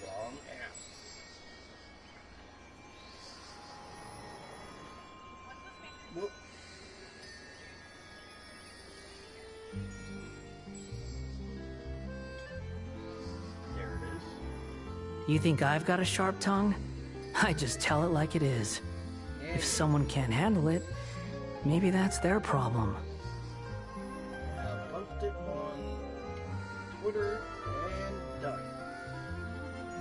Wrong app. Whoop. There it is. You think I've got a sharp tongue? I just tell it like it is. And If someone can't handle it, maybe that's their problem. I'll post it on Twitter and done.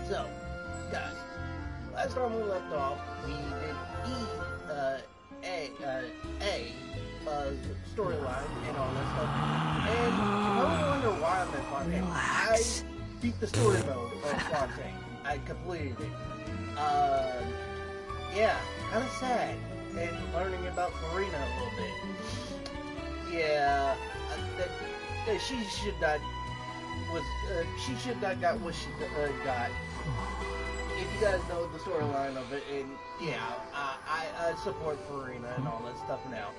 So, guys, last time we left off, we did storyline and all that stuff. And I wonder why I'm in Fontaine. Relax. I beat the story mode of Fontaine. I completed it. Yeah, kind of sad. And learning about Farina a little bit. Yeah, she should not got what she got. If you guys know the storyline of it, and yeah, I support Farina and all that stuff now.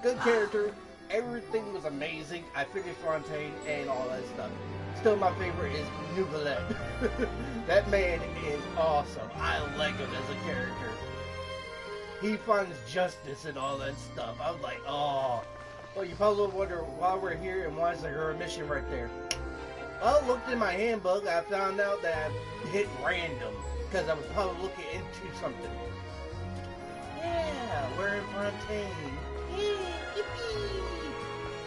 Good character, everything was amazing. I finished Fontaine and all that stuff. Still, my favorite is Nugalet. That man is awesome. I like him as a character. He finds justice and all that stuff. I was like, oh. Well, you probably wonder why we're here and why is there a mission right there. Well, I looked in my handbook. I found out that I hit random because I was probably looking into something. Yeah, we're in Fontaine. Yippee!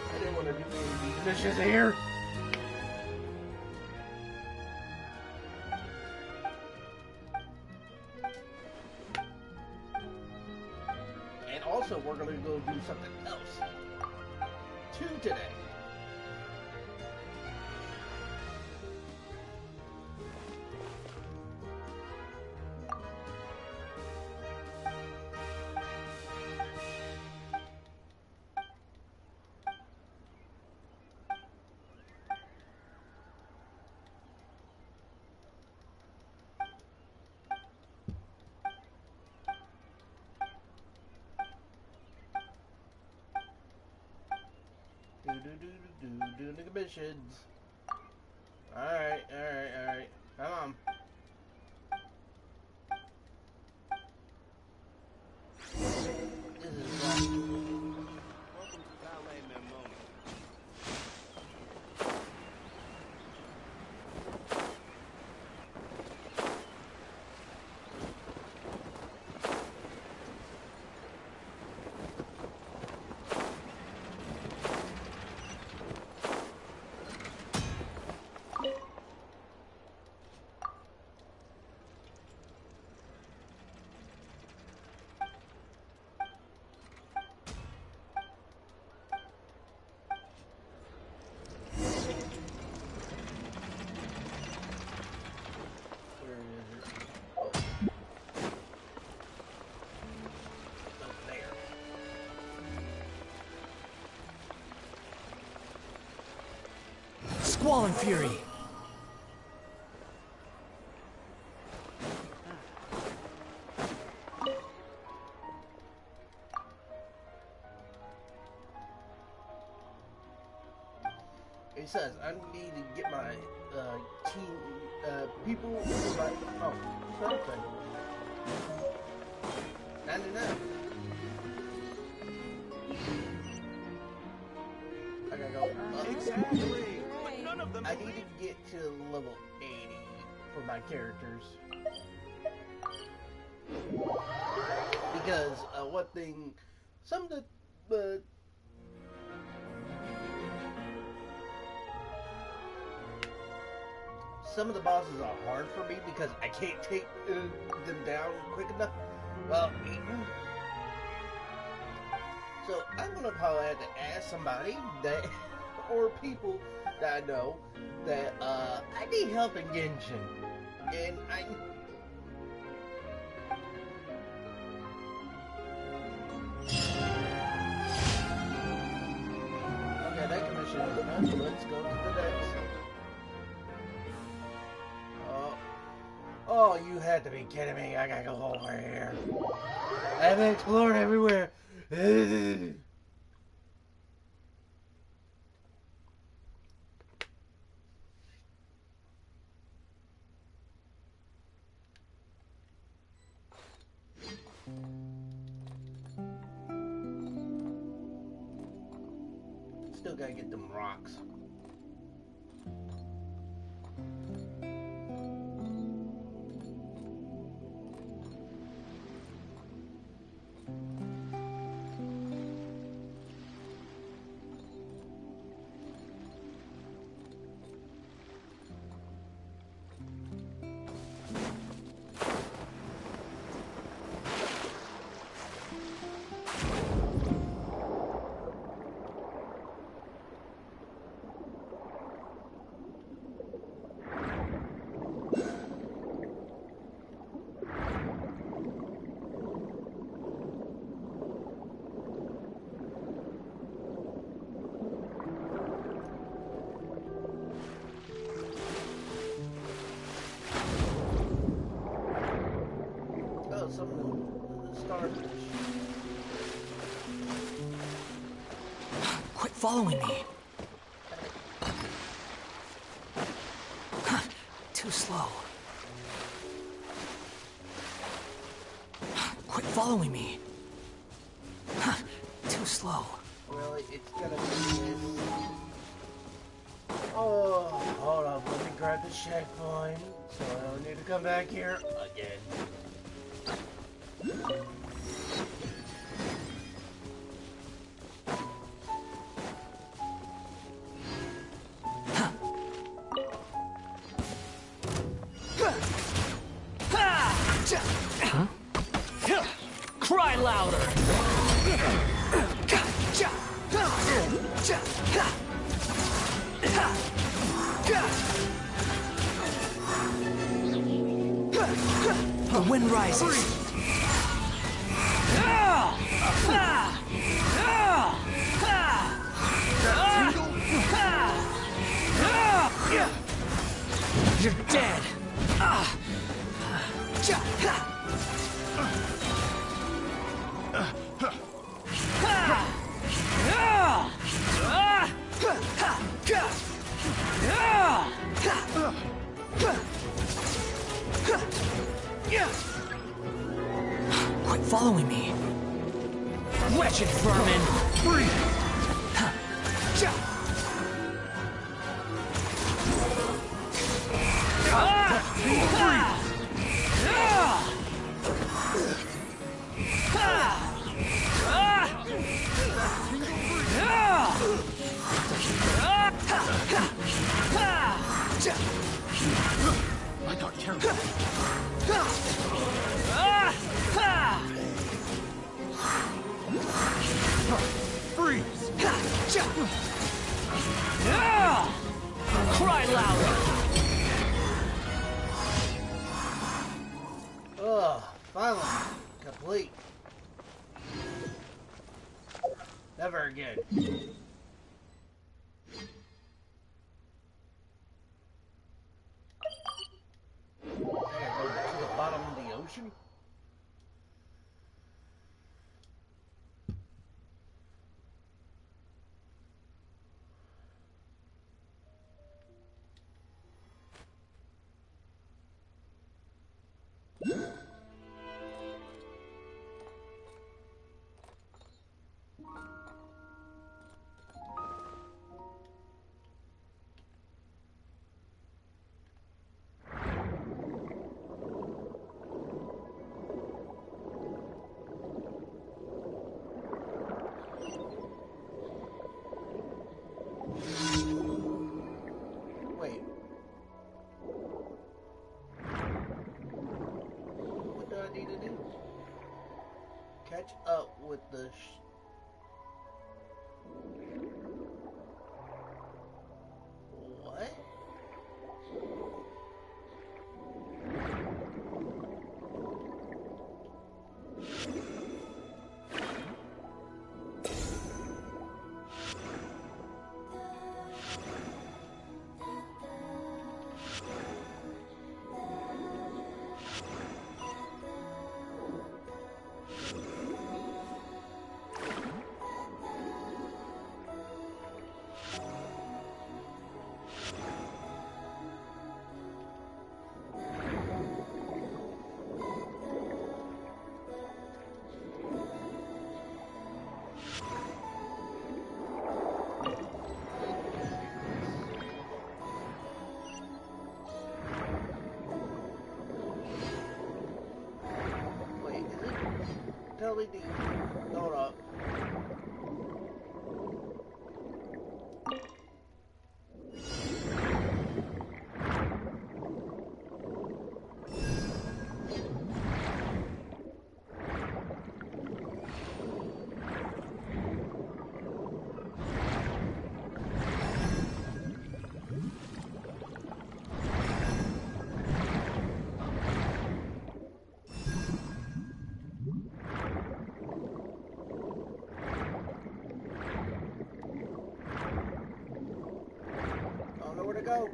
I didn't want to do any of these missions here. And also, we're going to go do something else. Today. Do the missions. Alright. Come on. This is wrong. Welcome to Ballet Memona. Squall and Fury. It says I need to get my team people to my something. 99. I gotta go up. Exactly. But none of them I need to get to level 80 for my characters. Because one thing, some of the some of the bosses are hard for me because I can't take them down quick enough. Well, so I'm gonna probably have to ask somebody that, or people that I know that I need help in Genshin, and I. Okay, that commission is enough. So let's go to the next. Oh, you had to be kidding me. I gotta go over here. I haven't explored everywhere. hit them rocks. Some of the starfish. Quit following me. Too slow. Quit following me. Too slow. Really, it's gonna be this. Oh, hold up. Let me grab the checkpoint so I don't need to come back here again. Cry louder! The wind rises. You're dead. Quit following me. Wretched vermin! Free! I got terrible. Freeze! Cry louder! Ugh, finally, complete. Never again. I gotta go to the bottom of the ocean? Wait. What do I need to do? Catch up with the what? really need. Hold up. Go.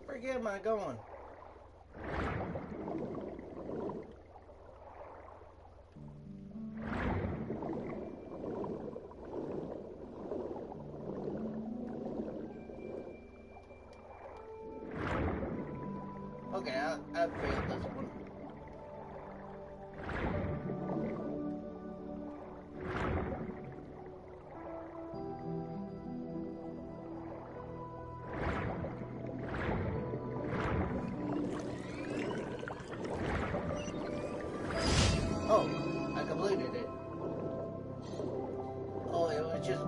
Where am I going? Okay, I failed this one. Oh, I completed it. Oh, it was just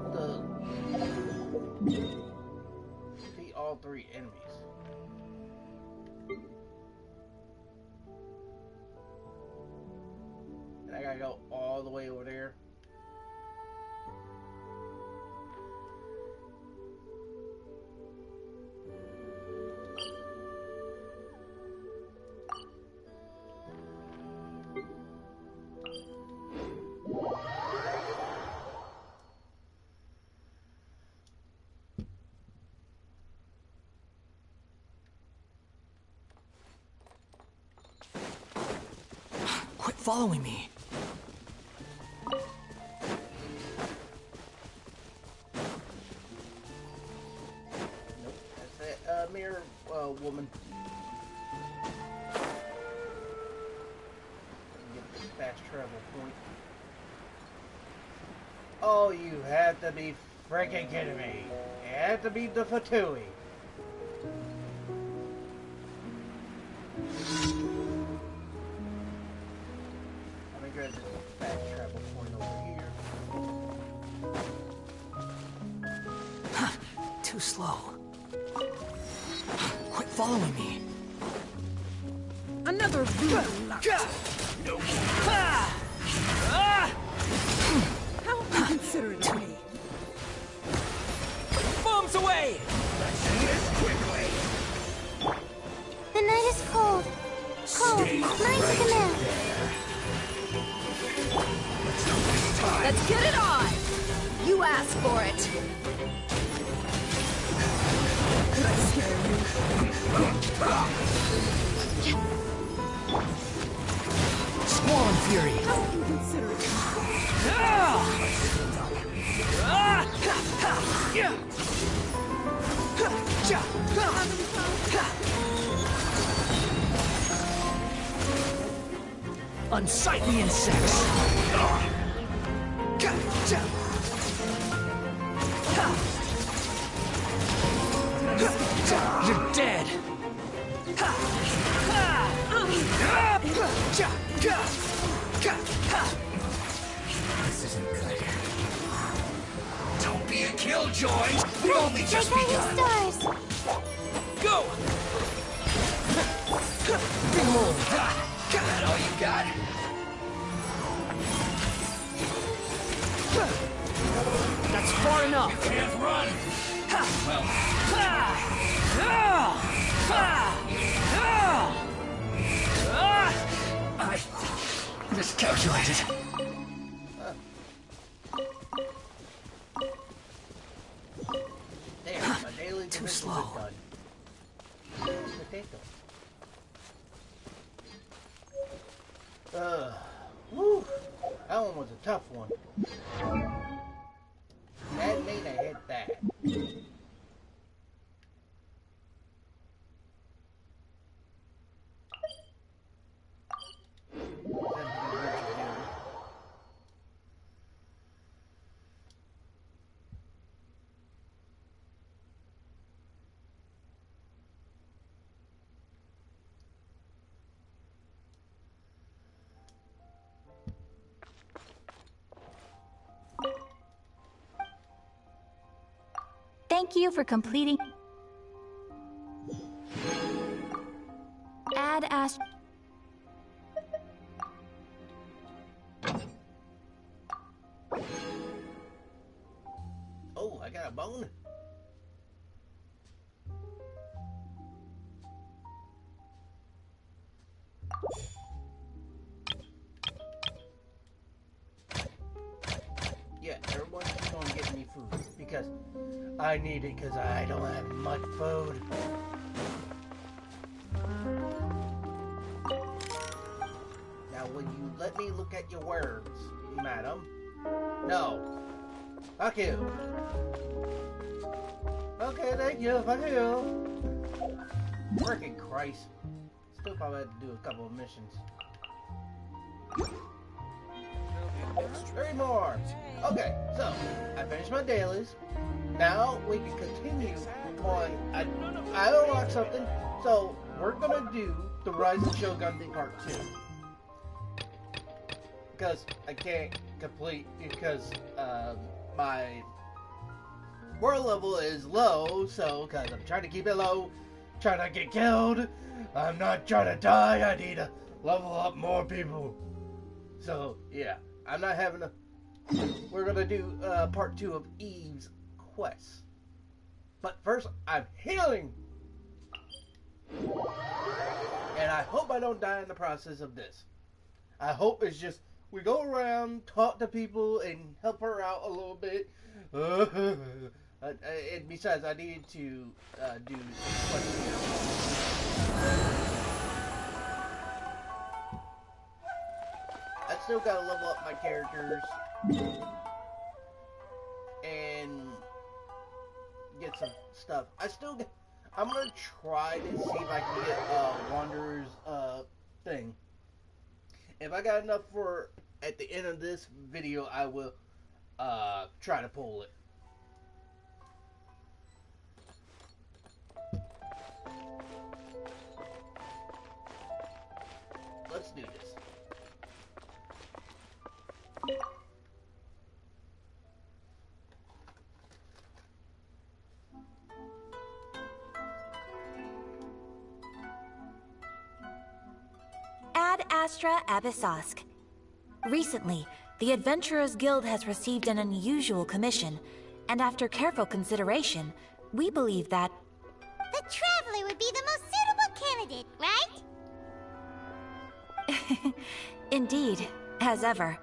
defeat all 3 enemies. And I gotta go all the way over there. Quit following me. Nope, that's it. Mirror woman. Get this fast travel point. Oh, you have to be freaking kidding me. You have to be the Fatui. Let me grab this fast travel point over here. Too slow. Quit following me. Another rude luck. How inconsiderate of me. Bombs away! The night is cold. Cold. Mine's command. Let's get it on! You asked for it. Could I scare you? Squall Fury! How inconsiderate. Unsightly insects! You're dead! This isn't good. Don't be a killjoy! We've only just My guiding begun! stars. Go! Behold! That all you got? That's far enough! Can't run! Well, I miscalculated. Damn, my daily Too dimensions slow. are done. Potato. Whew. That one was a tough one. That made I hit that. Thank you for completing. Ad Astra. Oh, I got a bone. Yeah, everyone's just gonna get me food because I need it because I don't have much food. Now, will you let me look at your words, madam? No. Fuck you. Okay, thank you. Fuck you. Freaking Christ. Still probably had to do a couple of missions. 3 more. Okay, so I finished my dailies. Now we can continue on. I unlocked something, so we're gonna do the Rise of Shogun Part 2 because I can't complete because my world level is low. So because I'm trying to keep it low, trying to get killed. I'm not trying to die. I need to level up more people. So yeah, I'm not having a. We're gonna do part 2 of Eve's quest. But first, I'm healing, and I hope I don't die in the process of this. I hope it's just we go around, talk to people, and help her out a little bit. And besides, I need to do quests. I still gotta level up my characters and get some stuff. I'm gonna try to see if I can get Wanderer's thing. If I got enough for at the end of this video, I will try to pull it. Let's do this. Ad Astra Abyssosk. Recently, the Adventurers Guild has received an unusual commission, and after careful consideration, we believe that... The Traveler would be the most suitable candidate, right? Indeed, as ever.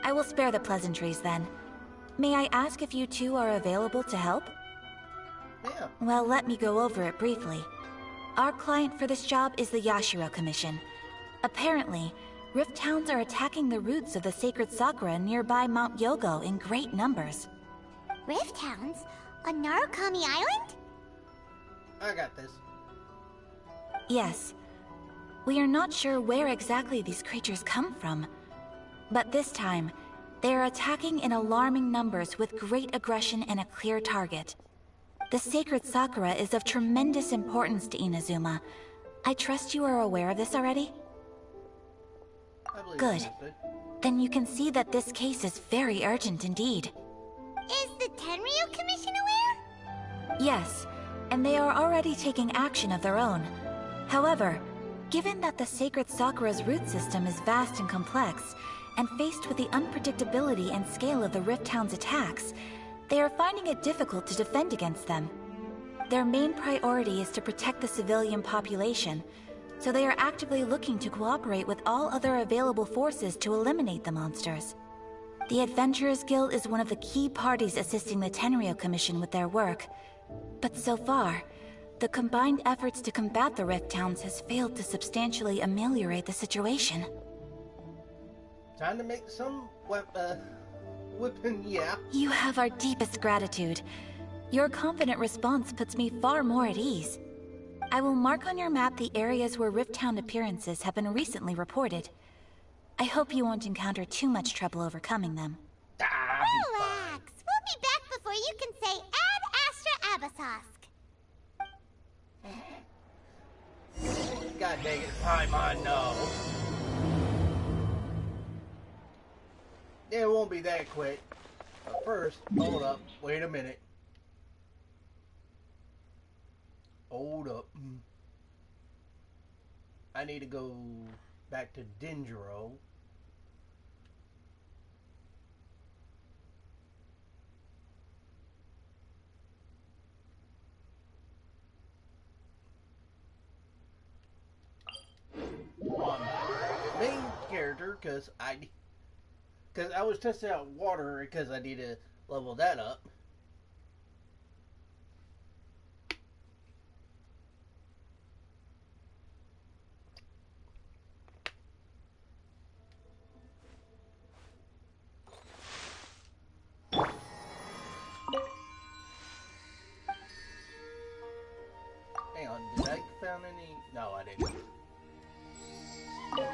I will spare the pleasantries then. May I ask if you two are available to help? Yeah. Well, let me go over it briefly. Our client for this job is the Yashiro Commission. Apparently, Rift Towns are attacking the roots of the sacred Sakura nearby Mount Yogo in great numbers. Rift Hounds? On Narukami Island? I got this. Yes. We are not sure where exactly these creatures come from. But this time, they are attacking in alarming numbers with great aggression and a clear target. The sacred Sakura is of tremendous importance to Inazuma. I trust you are aware of this already? Good. Then you can see that this case is very urgent indeed. Is the Tenryu Commission aware? Yes, and they are already taking action of their own. However, given that the sacred Sakura's root system is vast and complex, and faced with the unpredictability and scale of the Rift Town's attacks, they are finding it difficult to defend against them. Their main priority is to protect the civilian population, so they are actively looking to cooperate with all other available forces to eliminate the monsters. The Adventurers Guild is one of the key parties assisting the Tenryu Commission with their work, but so far, the combined efforts to combat the Rift Towns has failed to substantially ameliorate the situation. Time to make some whipping, yeah. You have our deepest gratitude. Your confident response puts me far more at ease. I will mark on your map the areas where Rift Town appearances have been recently reported. I hope you won't encounter too much trouble overcoming them. Relax! We'll be back before you can say Ad Astra Abyssosk. God dang it, Paimon, no. It won't be that quick. But first, hold up, wait a minute. Hold up. I need to go back to Dendro. On my main character, because I was testing out water because I need to level that up. Hang on, did I found any? No, I didn't. Okay.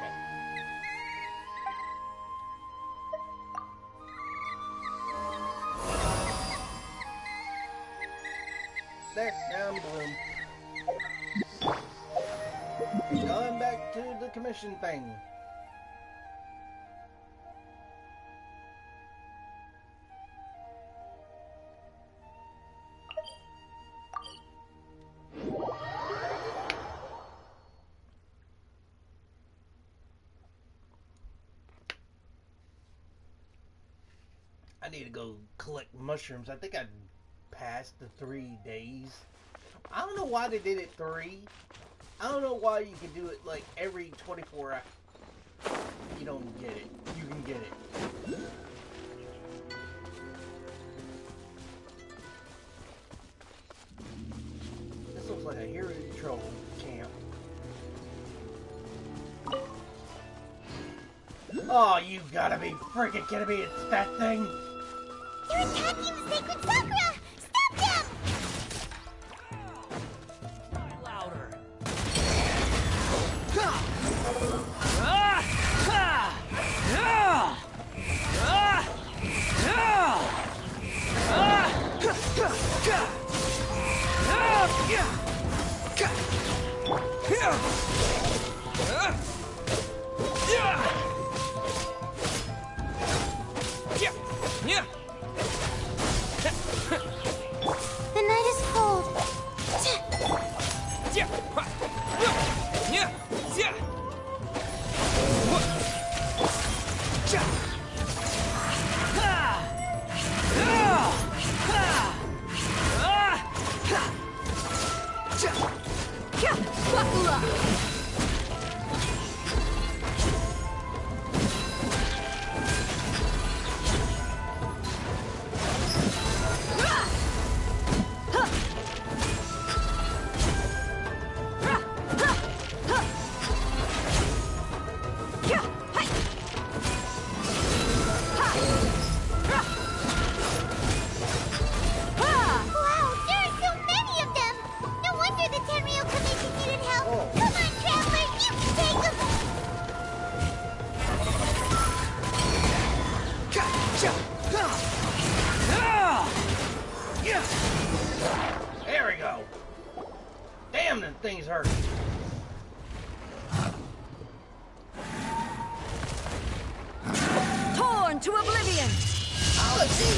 There, now I'm bloom. Going back to the commission thing. I need to go collect mushrooms. I think I passed the 3 days. I don't know why they did it 3. I don't know why you can do it like every 24 hours. You don't get it. You can get it. This looks like a hero troll camp. Oh, you gotta be freaking kidding me. It's that thing. They're attacking the sacred Sakura! Stop them! Louder. The night is cold. Wow, there are so many of them! No wonder the Tenryou Commission needed help! Oh. Come on, Traveler, you can take them! There we go. Damn, them things hurt. Torn to oblivion! Oh, let's see.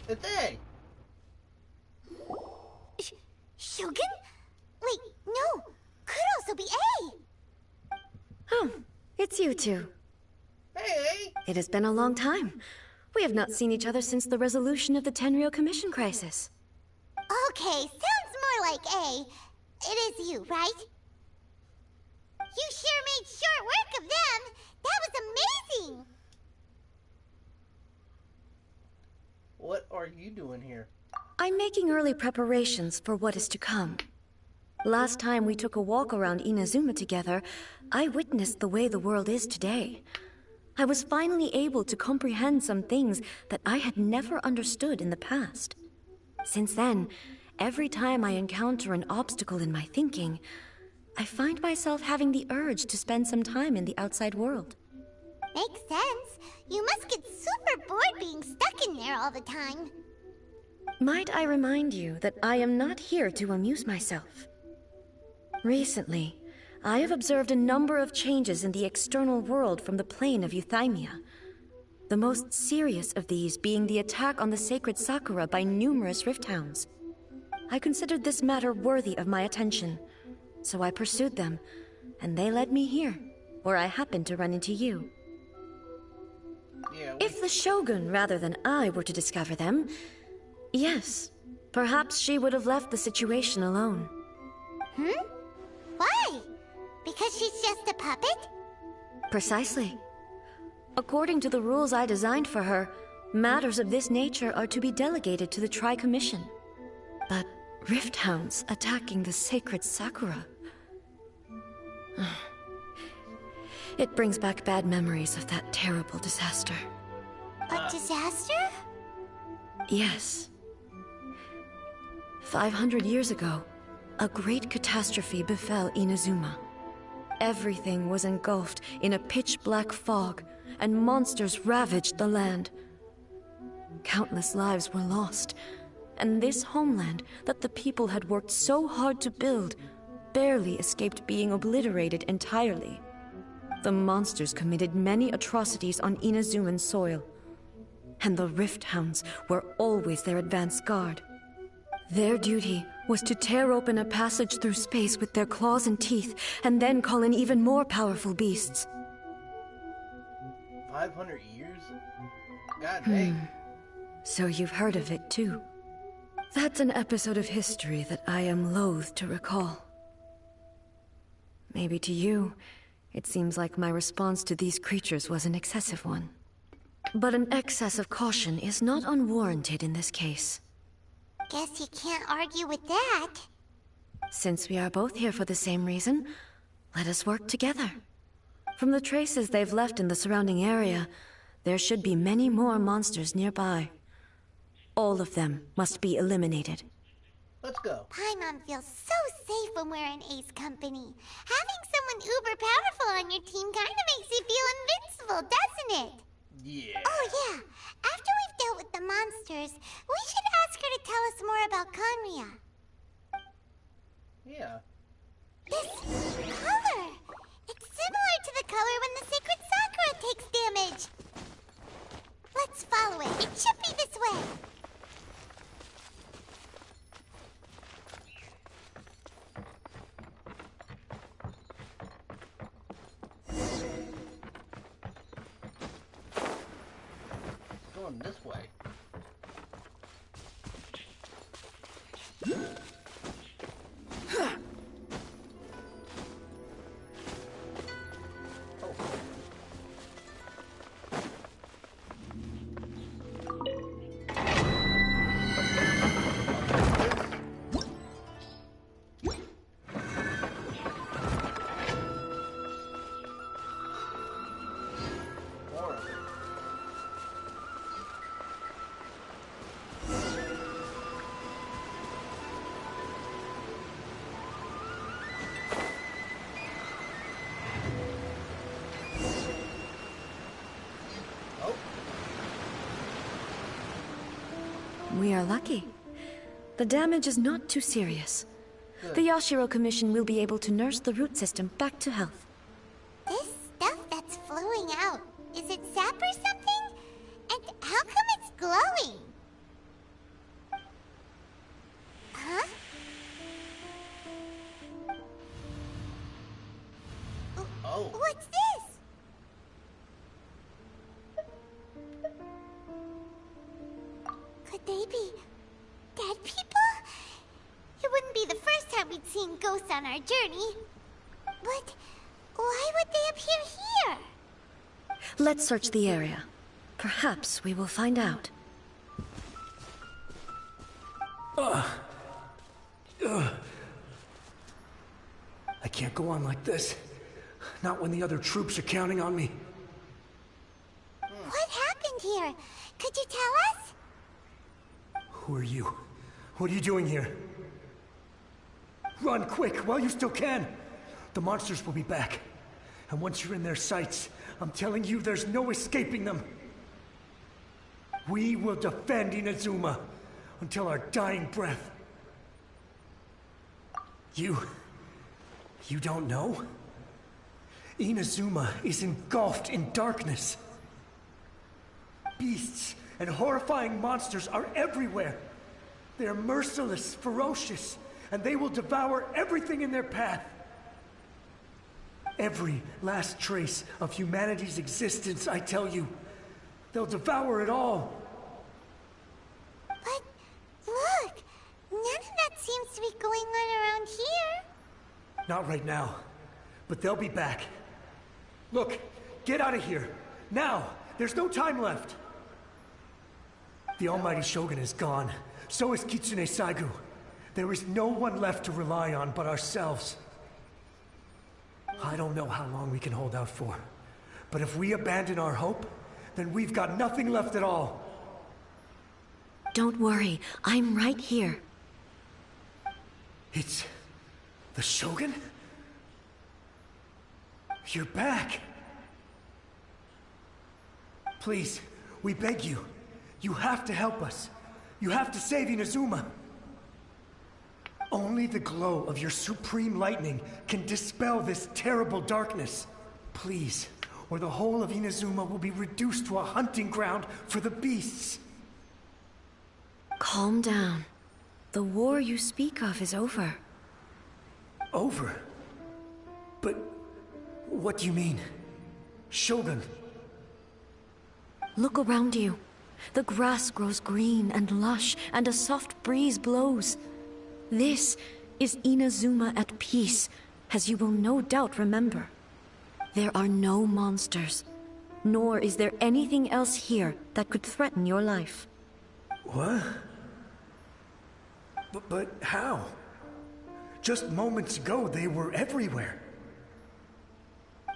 The thing. Shogun? Wait, no! Could also be A! Oh, it's you two. Hey. It has been a long time. We have not seen each other since the resolution of the Tenryou Commission crisis. Okay, sounds more like A. It is you, right? You sure made short work of them! That was amazing! What are you doing here? I'm making early preparations for what is to come. Last time we took a walk around Inazuma together, I witnessed the way the world is today. I was finally able to comprehend some things that I had never understood in the past. Since then, every time I encounter an obstacle in my thinking, I find myself having the urge to spend some time in the outside world. Makes sense. You must get super bored being stuck in there all the time. Might I remind you that I am not here to amuse myself. Recently, I have observed a number of changes in the external world from the plane of Euthymia. The most serious of these being the attack on the sacred Sakura by numerous rift hounds. I considered this matter worthy of my attention. So I pursued them, and they led me here, where I happened to run into you. Yeah, If the Shogun, rather than I, were to discover them, yes, perhaps she would have left the situation alone. Why? Because she's just a puppet? Precisely. According to the rules I designed for her, matters of this nature are to be delegated to the Tri-Commission. But Rift Hounds attacking the sacred Sakura... It brings back bad memories of that terrible disaster. A disaster? Yes. 500 years ago, a great catastrophe befell Inazuma. Everything was engulfed in a pitch-black fog, and monsters ravaged the land. Countless lives were lost, and this homeland that the people had worked so hard to build barely escaped being obliterated entirely. The monsters committed many atrocities on Inazuman soil, and the Rift Hounds were always their advance guard. Their duty was to tear open a passage through space with their claws and teeth, and then call in even more powerful beasts. 500 years? God dang. So you've heard of it too. That's an episode of history that I am loath to recall. Maybe to you, it seems like my response to these creatures was an excessive one. But an excess of caution is not unwarranted in this case. Guess you can't argue with that. Since we are both here for the same reason, let us work together. From the traces they've left in the surrounding area, there should be many more monsters nearby. All of them must be eliminated. Let's go. Paimon feels so safe when we're in Ace company. Having someone uber powerful on your team kinda makes you feel invincible, doesn't it? Yeah. Oh yeah, after we've dealt with the monsters, we should ask her to tell us more about Conria. Yeah. This color! It's similar to the color when the sacred Sakura takes damage. Let's follow it. It should be this way. Going this way. We are lucky. The damage is not too serious. The Yashiro Commission will be able to nurse the root system back to health. This stuff that's flowing out, is it sap or something? And how come it's glowing? Huh? Oh. What's this? Could they be dead people? It wouldn't be the first time we'd seen ghosts on our journey. But why would they appear here? Let's search the area. Perhaps we will find out. I can't go on like this. Not when the other troops are counting on me. What happened here? Could you tell us? Who are you? What are you doing here? Run quick while you still can! The monsters will be back. And once you're in their sights, I'm telling you there's no escaping them. We will defend Inazuma until our dying breath. You don't know? Inazuma is engulfed in darkness. Beasts and horrifying monsters are everywhere. They're merciless, ferocious, and they will devour everything in their path. Every last trace of humanity's existence, I tell you. They'll devour it all. But look, none of that seems to be going on around here. Not right now, but they'll be back. Look, get out of here. Now! There's no time left. The Almighty Shogun is gone. So is Kitsune Saigu. There is no one left to rely on but ourselves. I don't know how long we can hold out for. But if we abandon our hope, then we've got nothing left at all. Don't worry, I'm right here. It's... the Shogun? You're back. Please, we beg you. You have to help us. You have to save Inazuma. Only the glow of your supreme lightning can dispel this terrible darkness. Please, or the whole of Inazuma will be reduced to a hunting ground for the beasts. Calm down. The war you speak of is over. Over? But what do you mean? Shogun? Look around you. The grass grows green and lush, and a soft breeze blows. This is Inazuma at peace, as you will no doubt remember. There are no monsters, nor is there anything else here that could threaten your life. What? But how? Just moments ago, they were everywhere.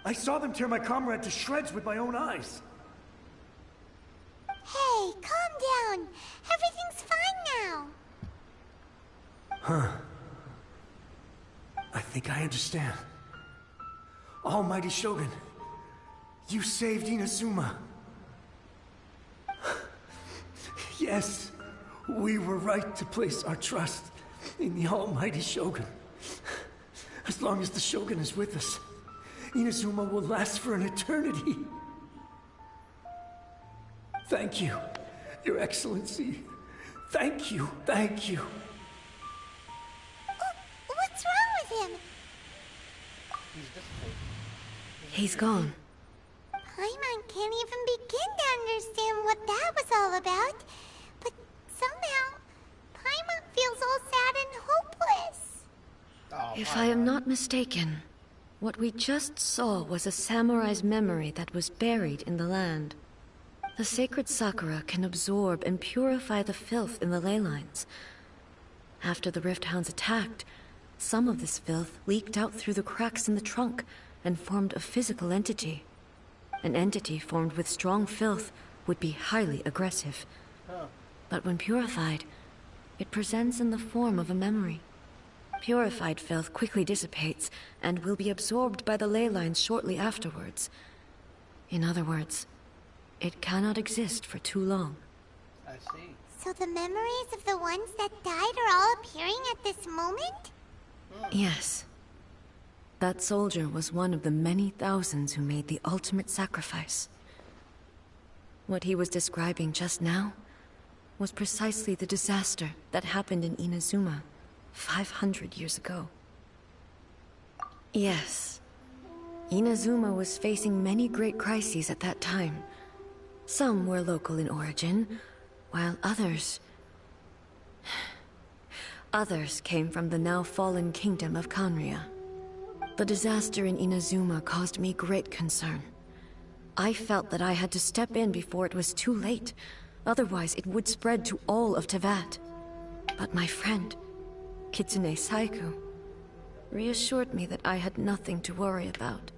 I saw them tear my comrade to shreds with my own eyes. Hey, calm down. Everything's fine now. Huh. I think I understand. Almighty Shogun, you saved Inazuma. Yes, we were right to place our trust in the Almighty Shogun. As long as the Shogun is with us, Inazuma will last for an eternity. Thank you, Your Excellency. Thank you, thank you. What's wrong with him? He's gone. Paimon can't even begin to understand what that was all about. But somehow, Paimon feels all sad and hopeless. Oh, If I am not mistaken, what we just saw was a samurai's memory that was buried in the land. The sacred sakura can absorb and purify the filth in the ley lines. After the Rift Hounds attacked, some of this filth leaked out through the cracks in the trunk and formed a physical entity. An entity formed with strong filth would be highly aggressive. But when purified, it presents in the form of a memory. Purified filth quickly dissipates and will be absorbed by the ley lines shortly afterwards. In other words, it cannot exist for too long. I see. So the memories of the ones that died are all appearing at this moment? Yes. That soldier was one of the many thousands who made the ultimate sacrifice. What he was describing just now was precisely the disaster that happened in Inazuma 500 years ago. Yes. Inazuma was facing many great crises at that time. Some were local in origin, while others came from the now fallen kingdom of Kanria. The disaster in Inazuma caused me great concern. I felt that I had to step in before it was too late, otherwise it would spread to all of Tevat. But my friend, Kitsune Saigu, reassured me that I had nothing to worry about.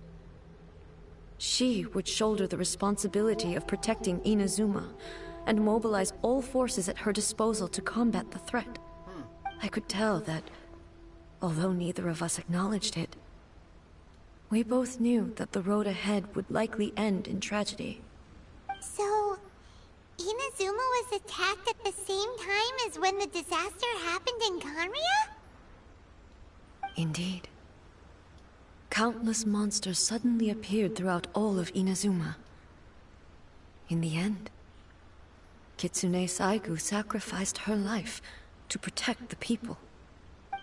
She would shoulder the responsibility of protecting Inazuma and mobilize all forces at her disposal to combat the threat. I could tell that, although neither of us acknowledged it, we both knew that the road ahead would likely end in tragedy. So, Inazuma was attacked at the same time as when the disaster happened in Kanria? Indeed. Countless monsters suddenly appeared throughout all of Inazuma. In the end, Kitsune Saigu sacrificed her life to protect the people.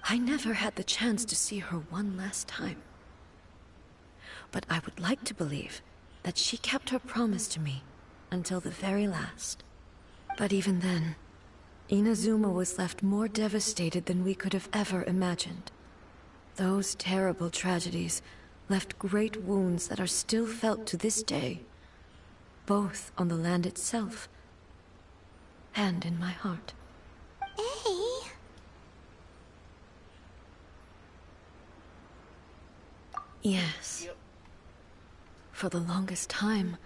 I never had the chance to see her one last time. But I would like to believe that she kept her promise to me until the very last. But even then, Inazuma was left more devastated than we could have ever imagined. Those terrible tragedies left great wounds that are still felt to this day, both on the land itself and in my heart. Hey. Yes. Yep. For the longest time,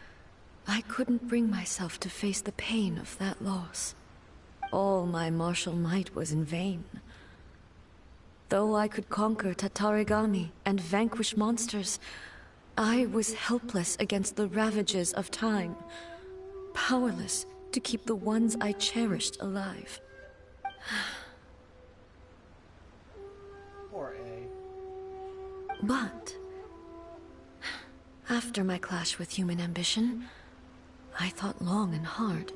I couldn't bring myself to face the pain of that loss. All my martial might was in vain. Though I could conquer Tatarigami and vanquish monsters, I was helpless against the ravages of time, powerless to keep the ones I cherished alive. Poor A. But after my clash with human ambition, I thought long and hard.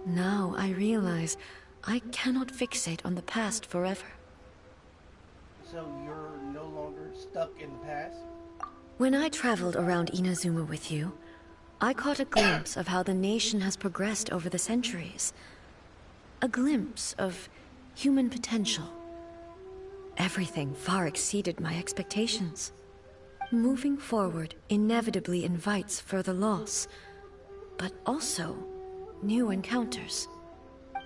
Now I realize I cannot fixate on the past forever. So you're no longer stuck in the past? When I traveled around Inazuma with you, I caught a glimpse of how the nation has progressed over the centuries. A glimpse of human potential. Everything far exceeded my expectations. Moving forward inevitably invites further loss, but also new encounters.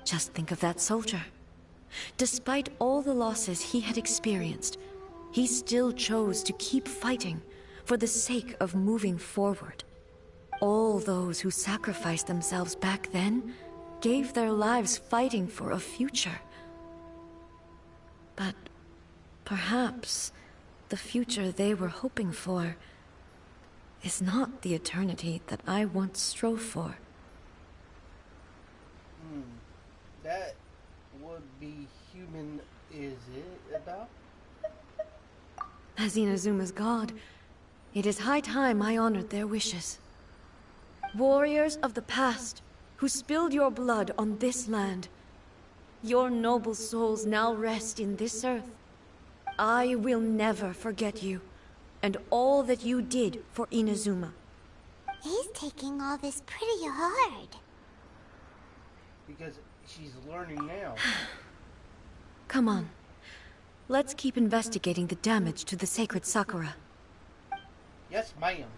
Just think of that soldier. Despite all the losses he had experienced, he still chose to keep fighting for the sake of moving forward. All those who sacrificed themselves back then gave their lives fighting for a future. But perhaps the future they were hoping for is not the eternity that I once strove for. That would be human, is it, about? As Inazuma's god, it is high time I honored their wishes. Warriors of the past, who spilled your blood on this land, your noble souls now rest in this earth. I will never forget you, and all that you did for Inazuma. He's taking all this pretty hard. Because she's learning now. Come on. Let's keep investigating the damage to the sacred Sakura. Yes, ma'am.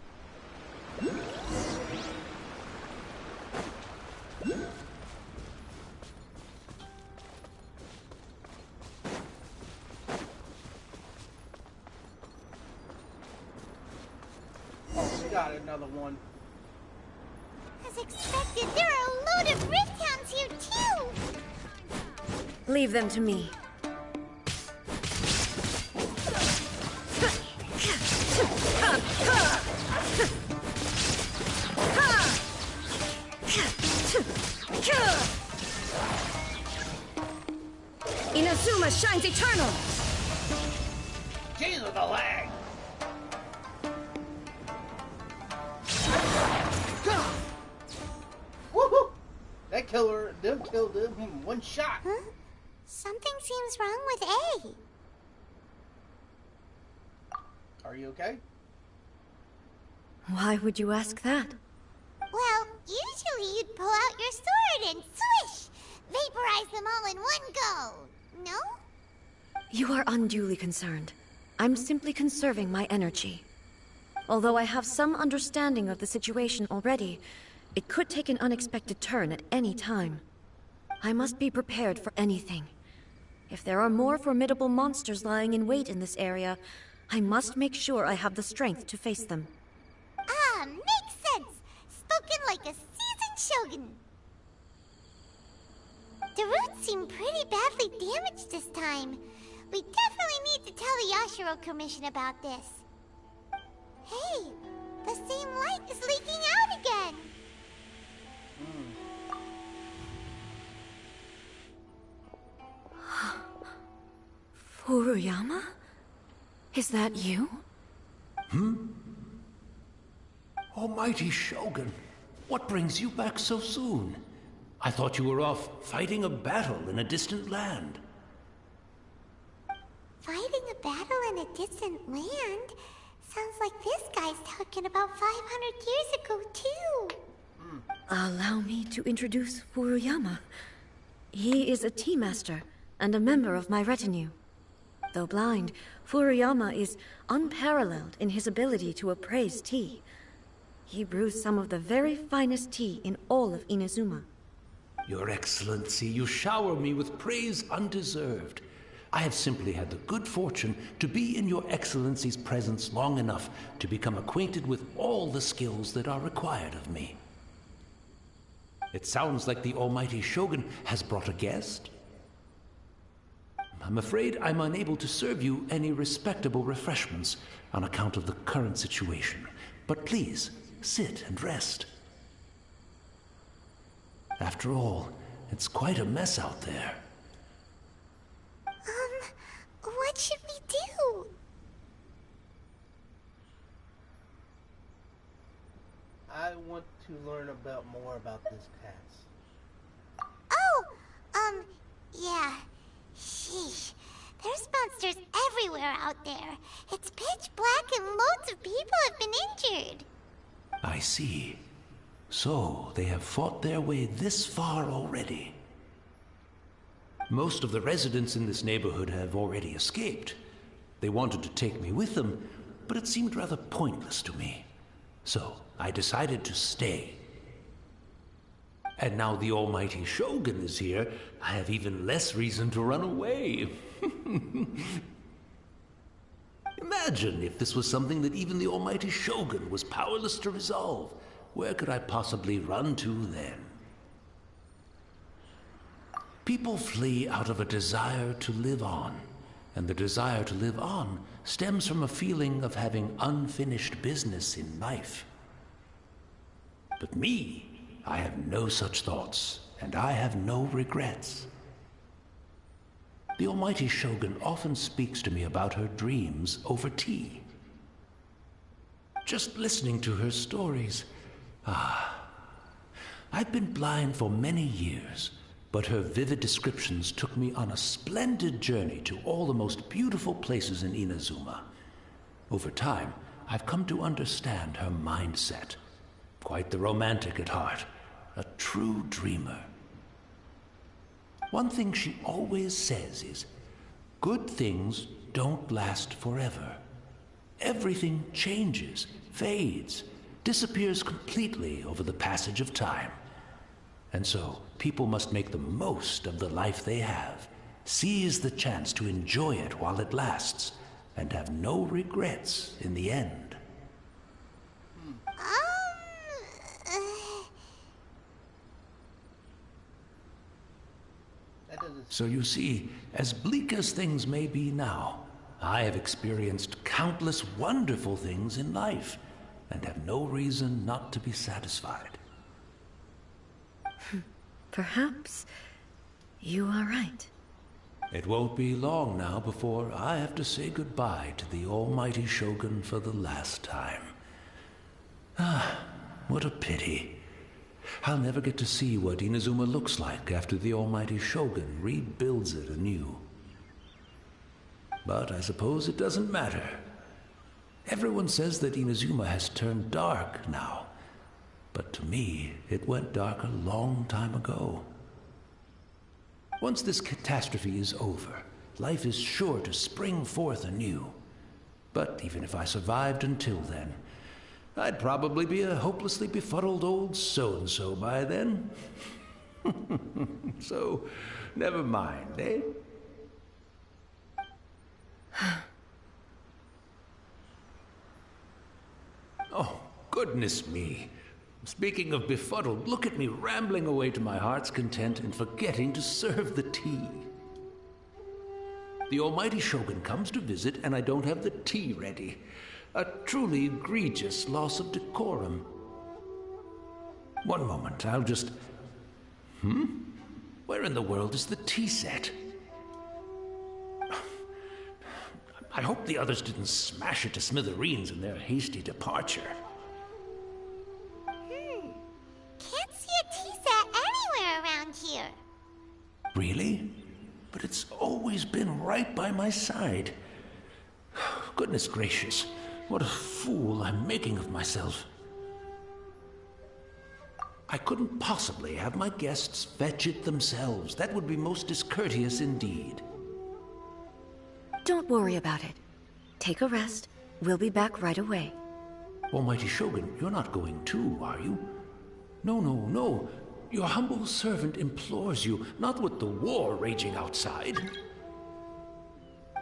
Oh, we got another one. As expected, there are a load of rift hounds here too! Leave them to me. Inazuma shines eternal! Jesus, the lag! Woohoo! That killer, them killed him in one shot. Huh? Something seems wrong with A. Are you okay? Why would you ask that? Well, usually you'd pull out your sword and swish! Vaporize them all in one go! No? You are unduly concerned. I'm simply conserving my energy. Although I have some understanding of the situation already, it could take an unexpected turn at any time. I must be prepared for anything. If there are more formidable monsters lying in wait in this area, I must make sure I have the strength to face them. Ah, makes sense! Spoken like a seasoned shogun! The roots seem pretty badly damaged this time. We definitely need to tell the Yashiro Commission about this. Hey, the same light is leaking out again! Furuyama? Is that you? Almighty Shogun, what brings you back so soon? I thought you were off fighting a battle in a distant land. Fighting a battle in a distant land? Sounds like this guy's talking about 500 years ago, too. Allow me to introduce Furuyama. He is a tea master and a member of my retinue. Though blind, Furuyama is unparalleled in his ability to appraise tea. He brews some of the very finest tea in all of Inazuma. Your Excellency, you shower me with praise undeserved. I have simply had the good fortune to be in Your Excellency's presence long enough to become acquainted with all the skills that are required of me. It sounds like the almighty Shogun has brought a guest. I'm afraid I'm unable to serve you any respectable refreshments on account of the current situation. But please, sit and rest. After all, it's quite a mess out there. What should we do? I want to learn more about this pass. Oh, yeah. Sheesh. There's monsters everywhere out there. It's pitch black and loads of people have been injured. I see. So, they have fought their way this far already. Most of the residents in this neighborhood have already escaped. They wanted to take me with them, but it seemed rather pointless to me. So, I decided to stay. And now the almighty Shogun is here, I have even less reason to run away. Imagine if this was something that even the almighty Shogun was powerless to resolve. Where could I possibly run to then? People flee out of a desire to live on, and the desire to live on stems from a feeling of having unfinished business in life. But me, I have no such thoughts, and I have no regrets. The almighty Shogun often speaks to me about her dreams over tea. Just listening to her stories, I've been blind for many years, but her vivid descriptions took me on a splendid journey to all the most beautiful places in Inazuma. Over time, I've come to understand her mindset. Quite the romantic at heart, a true dreamer. One thing she always says is, good things don't last forever. Everything changes, fades, disappears completely over the passage of time. And so, people must make the most of the life they have, seize the chance to enjoy it while it lasts, and have no regrets in the end. So you see, as bleak as things may be now, I have experienced countless wonderful things in life, and have no reason not to be satisfied. Perhaps you are right. It won't be long now before I have to say goodbye to the almighty Shogun for the last time. What a pity. I'll never get to see what Inazuma looks like after the almighty Shogun rebuilds it anew. But I suppose it doesn't matter. Everyone says that Inazuma has turned dark now. But to me, it went dark a long time ago. Once this catastrophe is over, life is sure to spring forth anew. But even if I survived until then, I'd probably be a hopelessly befuddled old so-and-so by then. So, never mind, eh? Oh, goodness me. Speaking of befuddled, look at me rambling away to my heart's content and forgetting to serve the tea. The almighty Shogun comes to visit and I don't have the tea ready. A truly egregious loss of decorum. One moment, I'll just... Where in the world is the tea set? I hope the others didn't smash it to smithereens in their hasty departure. Can't see a tea set anywhere around Really? But it's always been right by my side. Goodness gracious, what a fool I'm making of myself. I couldn't possibly have my guests fetch it themselves. That would be most discourteous indeed. Don't worry about it. Take a rest. We'll be back right away. Almighty Shogun, you're not going too, are you? No, no, no. Your humble servant implores you, not with the war raging outside.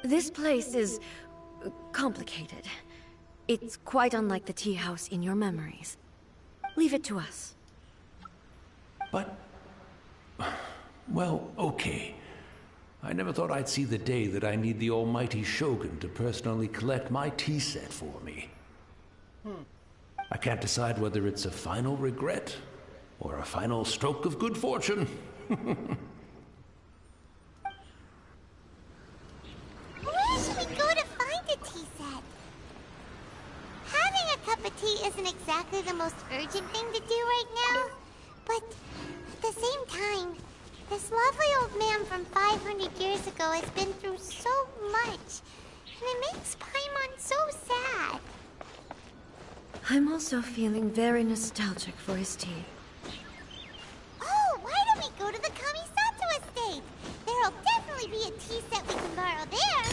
This place is complicated. It's quite unlike the tea house in your memories. Leave it to us. But... well, okay. I never thought I'd see the day that I need the almighty Shogun to personally collect my tea set for me. I can't decide whether it's a final regret or a final stroke of good fortune. Where should we go to find a tea set? Having a cup of tea isn't exactly the most urgent thing to do right now, but at the same time, this lovely old man from 500 years ago has been through so much, and it makes Paimon so sad. I'm also feeling very nostalgic for his tea. Oh, why don't we go to the Kamisato estate? There'll definitely be a tea set we can borrow there.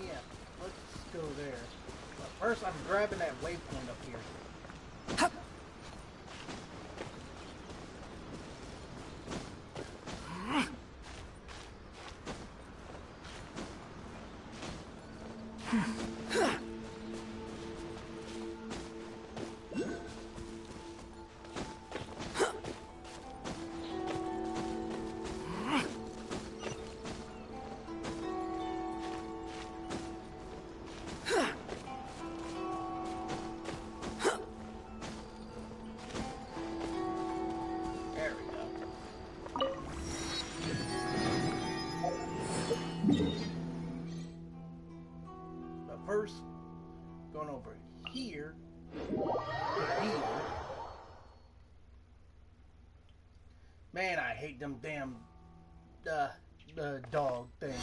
Yeah, let's go there. But first, I'm grabbing that waypoint up here. First, going over here to here. Man, I hate them damn dog things.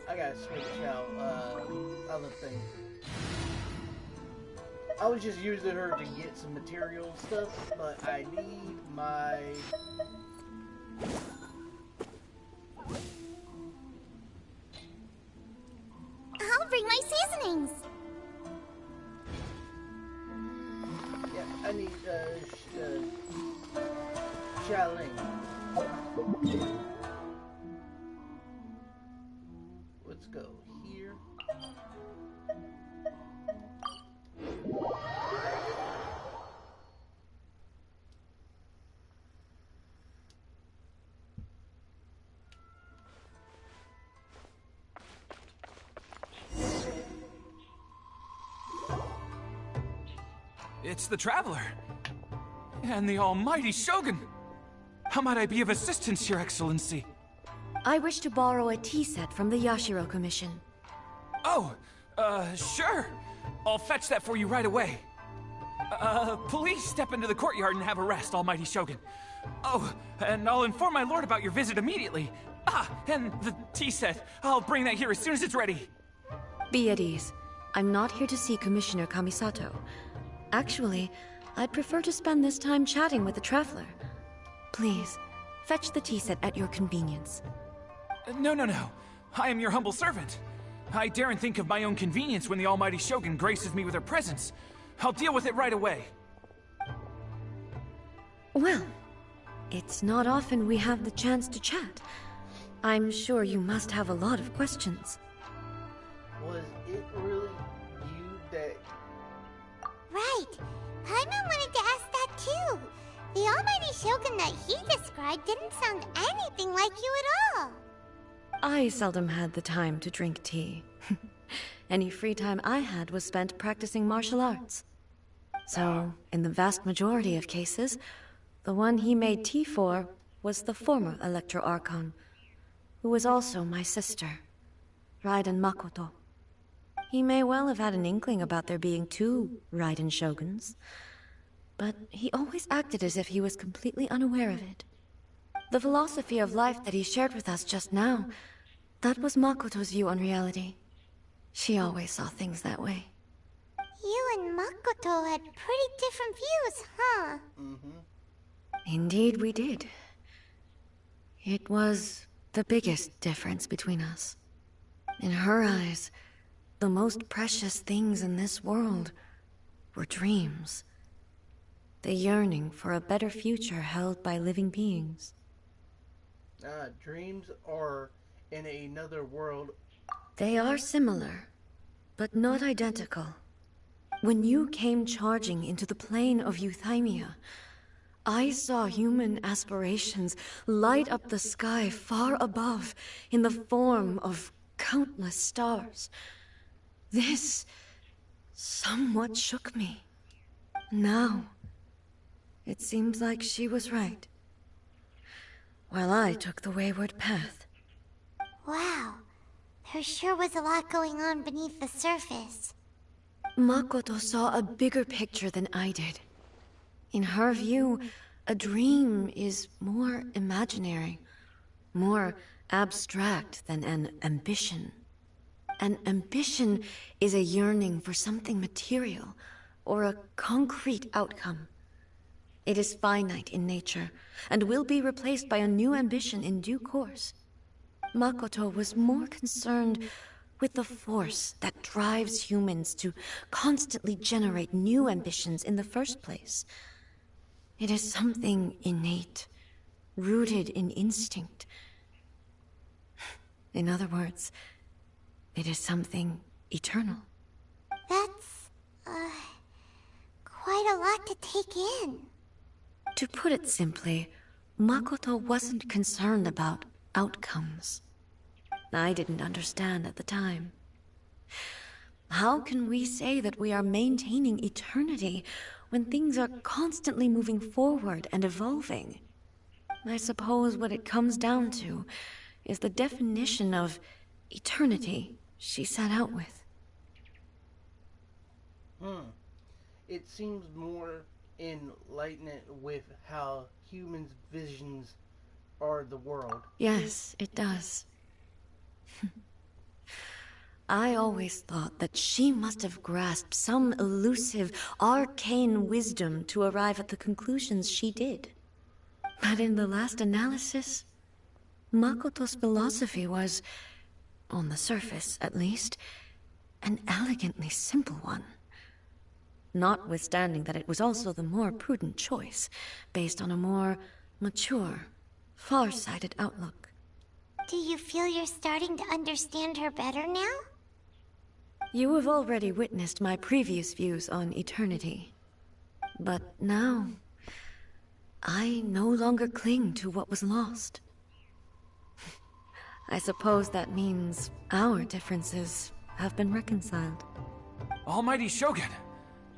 I gotta switch out other things. I was just using her to get some material stuff, but I need my... I'll bring my seasonings. Yeah, I need, Shaling. Let's go here. It's the Traveler. And the almighty Shogun. How might I be of assistance, Your Excellency? I wish to borrow a tea set from the Yashiro Commission. Oh, sure. I'll fetch that for you right away. Please step into the courtyard and have a rest, almighty Shogun. Oh, and I'll inform my lord about your visit immediately. Ah, and the tea set. I'll bring that here as soon as it's ready. Be at ease. I'm not here to see Commissioner Kamisato. Actually, I'd prefer to spend this time chatting with the Traveler. Please, fetch the tea set at your convenience. No. I am your humble servant. I daren't think of my own convenience when the almighty Shogun graces me with her presence. I'll deal with it right away. Well, it's not often we have the chance to chat. I'm sure you must have a lot of questions. Was it really you that... Right. Paimon wanted to ask that too. The almighty Shogun that he described didn't sound anything like you at all. I seldom had the time to drink tea. Any free time I had was spent practicing martial arts. So, in the vast majority of cases, the one he made tea for was the former Electro Archon, who was also my sister, Raiden Makoto. He may well have had an inkling about there being two Raiden Shoguns, but he always acted as if he was completely unaware of it. The philosophy of life that he shared with us just now, that was Makoto's view on reality. She always saw things that way. You and Makoto had pretty different views, huh? Indeed we did. It was the biggest difference between us. In her eyes, the most precious things in this world were dreams. The yearning for a better future held by living beings. Dreams are in another world. They are similar, but not identical. When you came charging into the plane of Euthymia, I saw human aspirations light up the sky far above in the form of countless stars. This somewhat shook me. Now, it seems like she was right, while I took the wayward path. Wow, there sure was a lot going on beneath the surface. Makoto saw a bigger picture than I did. In her view, a dream is more imaginary, more abstract than an ambition. An ambition is a yearning for something material, or a concrete outcome. It is finite in nature, and will be replaced by a new ambition in due course. Makoto was more concerned with the force that drives humans to constantly generate new ambitions in the first place. It is something innate, rooted in instinct. In other words, it is something eternal. That's, quite a lot to take in. To put it simply, Makoto wasn't concerned about outcomes. I didn't understand at the time. How can we say that we are maintaining eternity when things are constantly moving forward and evolving? I suppose what it comes down to is the definition of eternity she set out with. It seems more enlightened with how humans' visions are the world. Yes, it does. I always thought that she must have grasped some elusive, arcane wisdom to arrive at the conclusions she did. But in the last analysis, Makoto's philosophy was, on the surface at least, an elegantly simple one. Notwithstanding that it was also the more prudent choice, based on a more mature, far-sighted outlook. Do you feel you're starting to understand her better now? You have already witnessed my previous views on eternity. But now, I no longer cling to what was lost. I suppose that means our differences have been reconciled. Almighty Shogun,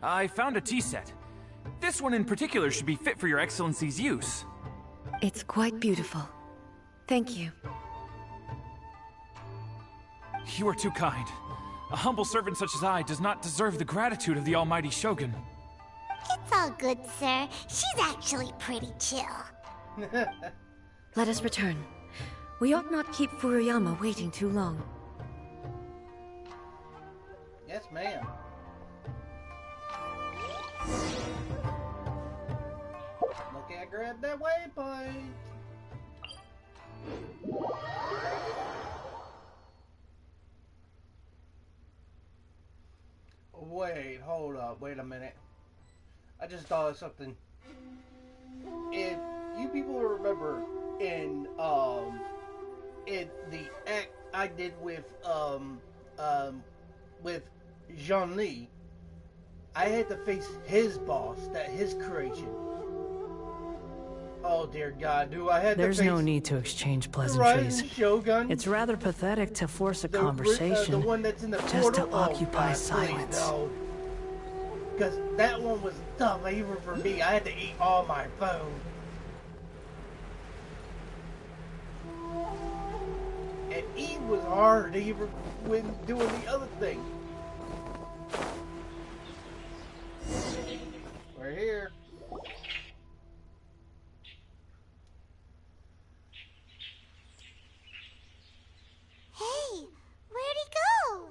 I found a tea set. This one in particular should be fit for your Excellency's use. It's quite beautiful. Thank you. You are too kind. A humble servant such as I does not deserve the gratitude of the Almighty Shogun. It's all good, sir. She's actually pretty chill. Let us return. We ought not keep Furuyama waiting too long. Yes, ma'am. Okay, I grabbed that waypoint. Wait, hold up, wait a minute. I just thought of something. If you people remember in the act I did with Jean Lee, I had to face his boss, his creation. Oh dear God, do I have There's to face no need to exchange Raiden pleasantries. Shogun? It's rather pathetic to force a The conversation one that's in the just to portal? occupy God, silence. No. Because that one was tough, even for me. I had to eat all my food. was hard even when doing the other thing. We're here. Hey, where'd he go?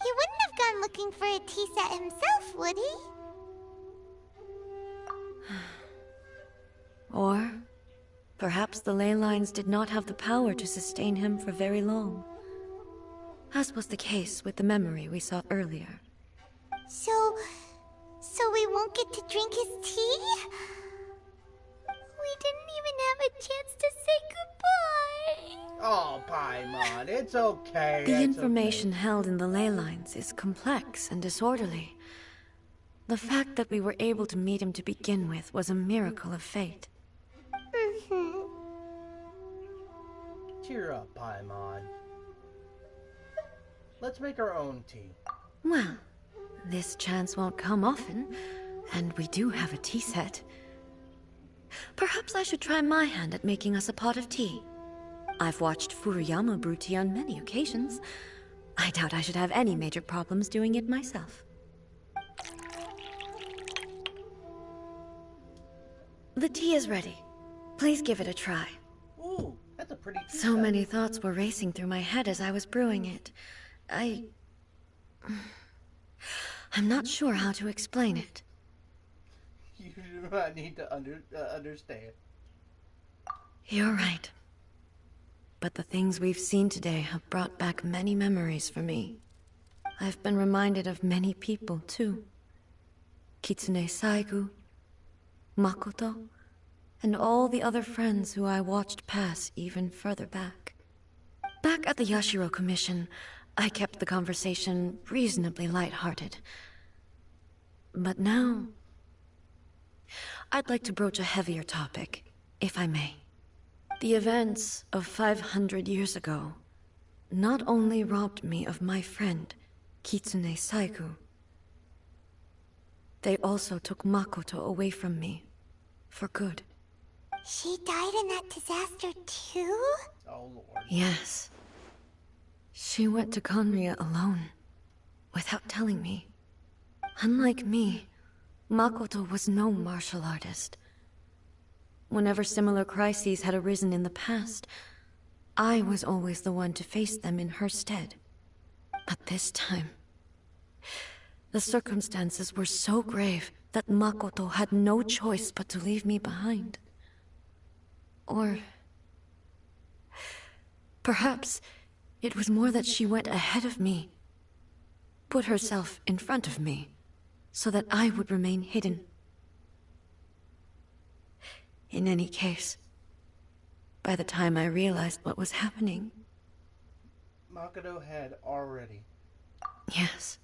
He wouldn't have gone looking for a tea set himself, would he? Or perhaps the ley lines did not have the power to sustain him for very long, as was the case with the memory we saw earlier. So we won't get to drink his tea? We didn't even have a chance to say goodbye. Oh, Paimon, it's okay. The information held in the ley lines is complex and disorderly. The fact that we were able to meet him to begin with was a miracle of fate. Cheer up, Paimon. Let's make our own tea. Well, this chance won't come often, and we do have a tea set. Perhaps I should try my hand at making us a pot of tea. I've watched Furuyama brew tea on many occasions. I doubt I should have any major problems doing it myself. The tea is ready. Please give it a try. Ooh, that's a pretty tea So set. many thoughts were racing through my head as I was brewing it. I'm not sure how to explain it. You do not need to understand. You're right. But the things we've seen today have brought back many memories for me. I've been reminded of many people, too. Kitsune Saigu, Makoto, and all the other friends who I watched pass even further back. Back at the Yashiro Commission, I kept the conversation reasonably lighthearted. But now, I'd like to broach a heavier topic, if I may. The events of 500 years ago not only robbed me of my friend, Kitsune Saigu, they also took Makoto away from me, for good. She died in that disaster too? Oh, Lord. Yes. She went to Conria alone, without telling me. Unlike me, Makoto was no martial artist. Whenever similar crises had arisen in the past, I was always the one to face them in her stead. But this time, the circumstances were so grave that Makoto had no choice but to leave me behind. Or perhaps it was more that she went ahead of me, put herself in front of me, so that I would remain hidden. In any case, by the time I realized what was happening... Makoto had already. Yes.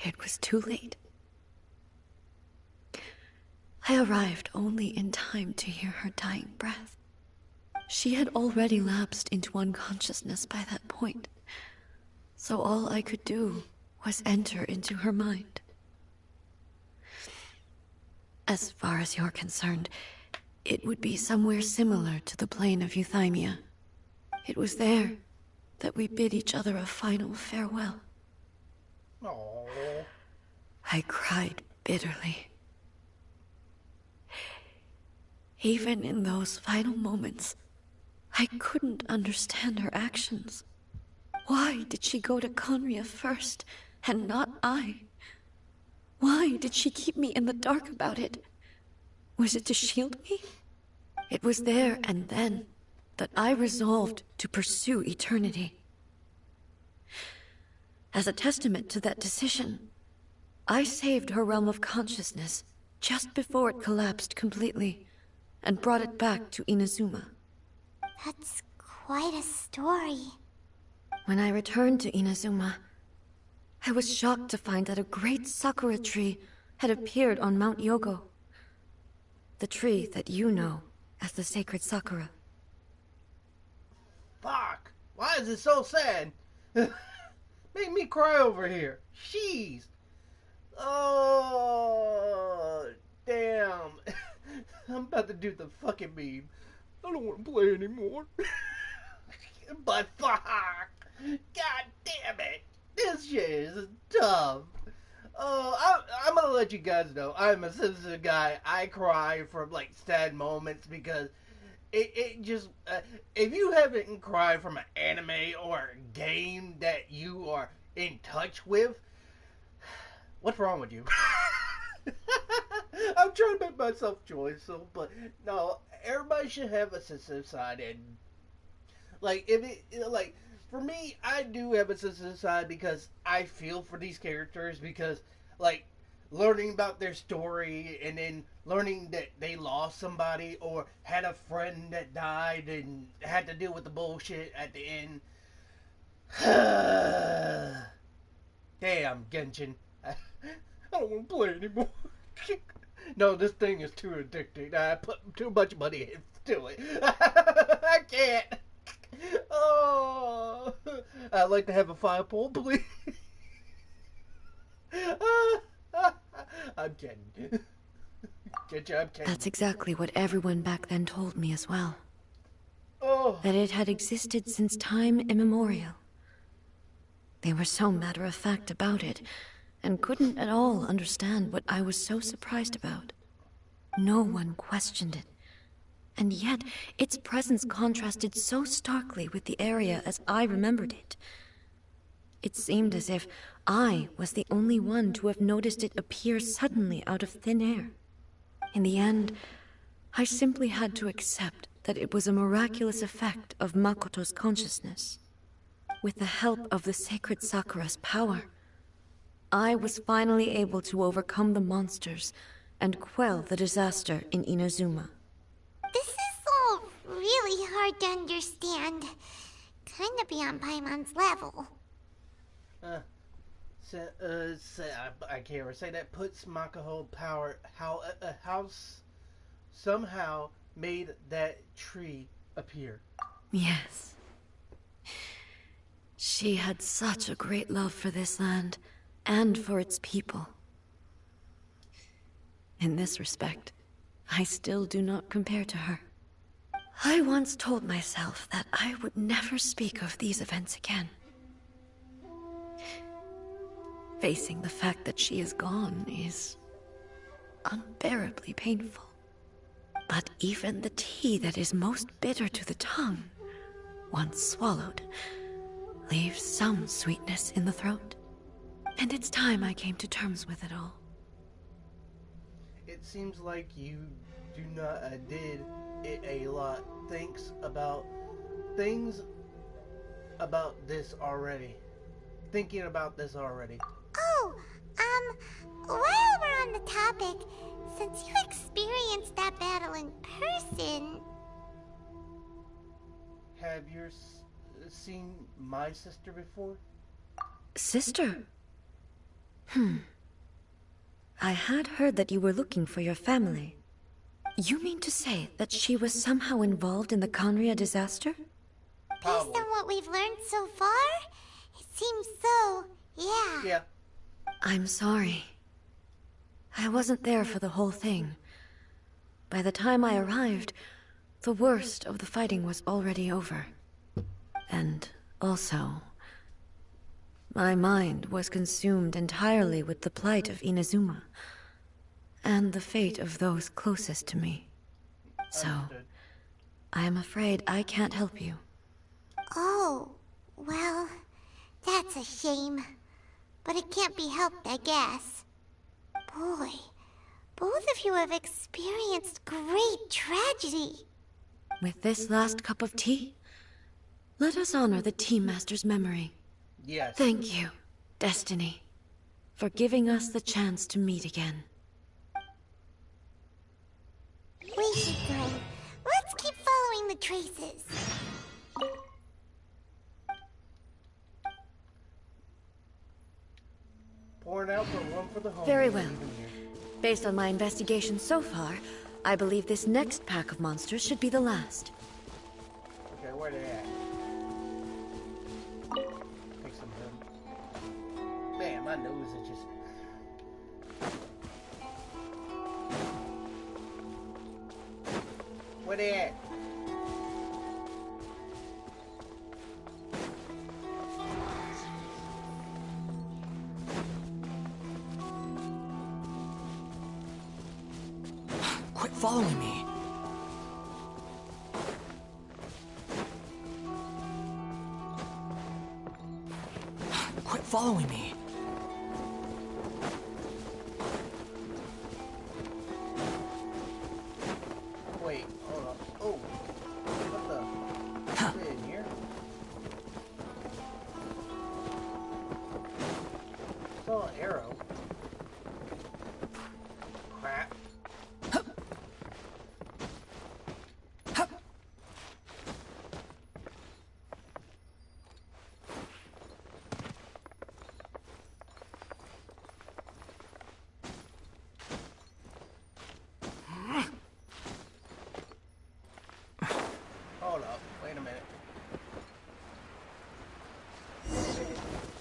It was too late. I arrived only in time to hear her dying breath. She had already lapsed into unconsciousness by that point, so all I could do was enter into her mind. As far as you're concerned, it would be somewhere similar to the plane of Euthymia. It was there that we bid each other a final farewell. Aww. I cried bitterly. Even in those final moments, I couldn't understand her actions. Why did she go to Conria first, and not I? Why did she keep me in the dark about it? Was it to shield me? It was there and then that I resolved to pursue eternity. As a testament to that decision, I saved her realm of consciousness just before it collapsed completely and brought it back to Inazuma. That's quite a story. When I returned to Inazuma, I was shocked to find that a great sakura tree had appeared on Mount Yogo. The tree that you know as the sacred sakura. Fuck! Why is it so sad? Make me cry over here. Jeez. Oh, damn. I'm about to do the fucking meme. I don't want to play anymore. But fuck! God damn it! This shit is tough. I'm gonna let you guys know I'm a sensitive guy. I cry from like sad moments because it just if you haven't cried from an anime or a game that you are in touch with, what's wrong with you? I'm trying to make myself joyful, but no, everybody should have a sensitive side, and like if it like for me, I do have a sensitive side because I feel for these characters because like learning about their story and then learning that they lost somebody or had a friend that died and had to deal with the bullshit at the end. Damn, Genshin. I don't want to play anymore. No, this thing is too addicting. I put too much money into it. I can't. Oh, I'd like to have a fire pole, please. I'm kidding. Get you, I'm kidding. That's exactly what everyone back then told me as well. Oh. That it had existed since time immemorial. They were so matter-of-fact about it, and couldn't at all understand what I was so surprised about. No one questioned it. And yet, its presence contrasted so starkly with the area as I remembered it. It seemed as if I was the only one to have noticed it appear suddenly out of thin air. In the end, I simply had to accept that it was a miraculous effect of Makoto's consciousness. With the help of the sacred Sakura's power, I was finally able to overcome the monsters and quell the disaster in Inazuma. This is all really hard to understand. Kinda beyond Paimon's level. I can't ever say that. Puts Makoto power. House somehow made that tree appear. Yes. She had such a great love for this land, and for its people. In this respect, I still do not compare to her. I once told myself that I would never speak of these events again. Facing the fact that she is gone is unbearably painful. But even the tea that is most bitter to the tongue, once swallowed, leaves some sweetness in the throat. And it's time I came to terms with it all. It seems like you do not did it a lot. Things about this already. Thinking about this already. Oh, while we're on the topic, since you experienced that battle in person... Have you seen my sister before? Sister? I had heard that you were looking for your family. You mean to say that she was somehow involved in the Conria disaster? Based on what we've learned so far, it seems so, yeah. Yeah. I'm sorry. I wasn't there for the whole thing. By the time I arrived, the worst of the fighting was already over. And also, my mind was consumed entirely with the plight of Inazuma, and the fate of those closest to me. So, I am afraid I can't help you. Oh, well, that's a shame. But it can't be helped, I guess. Boy, both of you have experienced great tragedy. With this last cup of tea, let us honor the Tea Master's memory. Yes. Thank you, Destiny, for giving us the chance to meet again. We should go. Let's keep following the traces. Pouring out for one for the home. Very well. Based on my investigation so far, I believe this next pack of monsters should be the last. Okay, where they at? Take some of them. Man, my nose is just... Where they at? following me. Quit following me. Wait, hold on. Oh, what the? Is it in here? Saw an arrow. Crap. Hold up, wait a minute.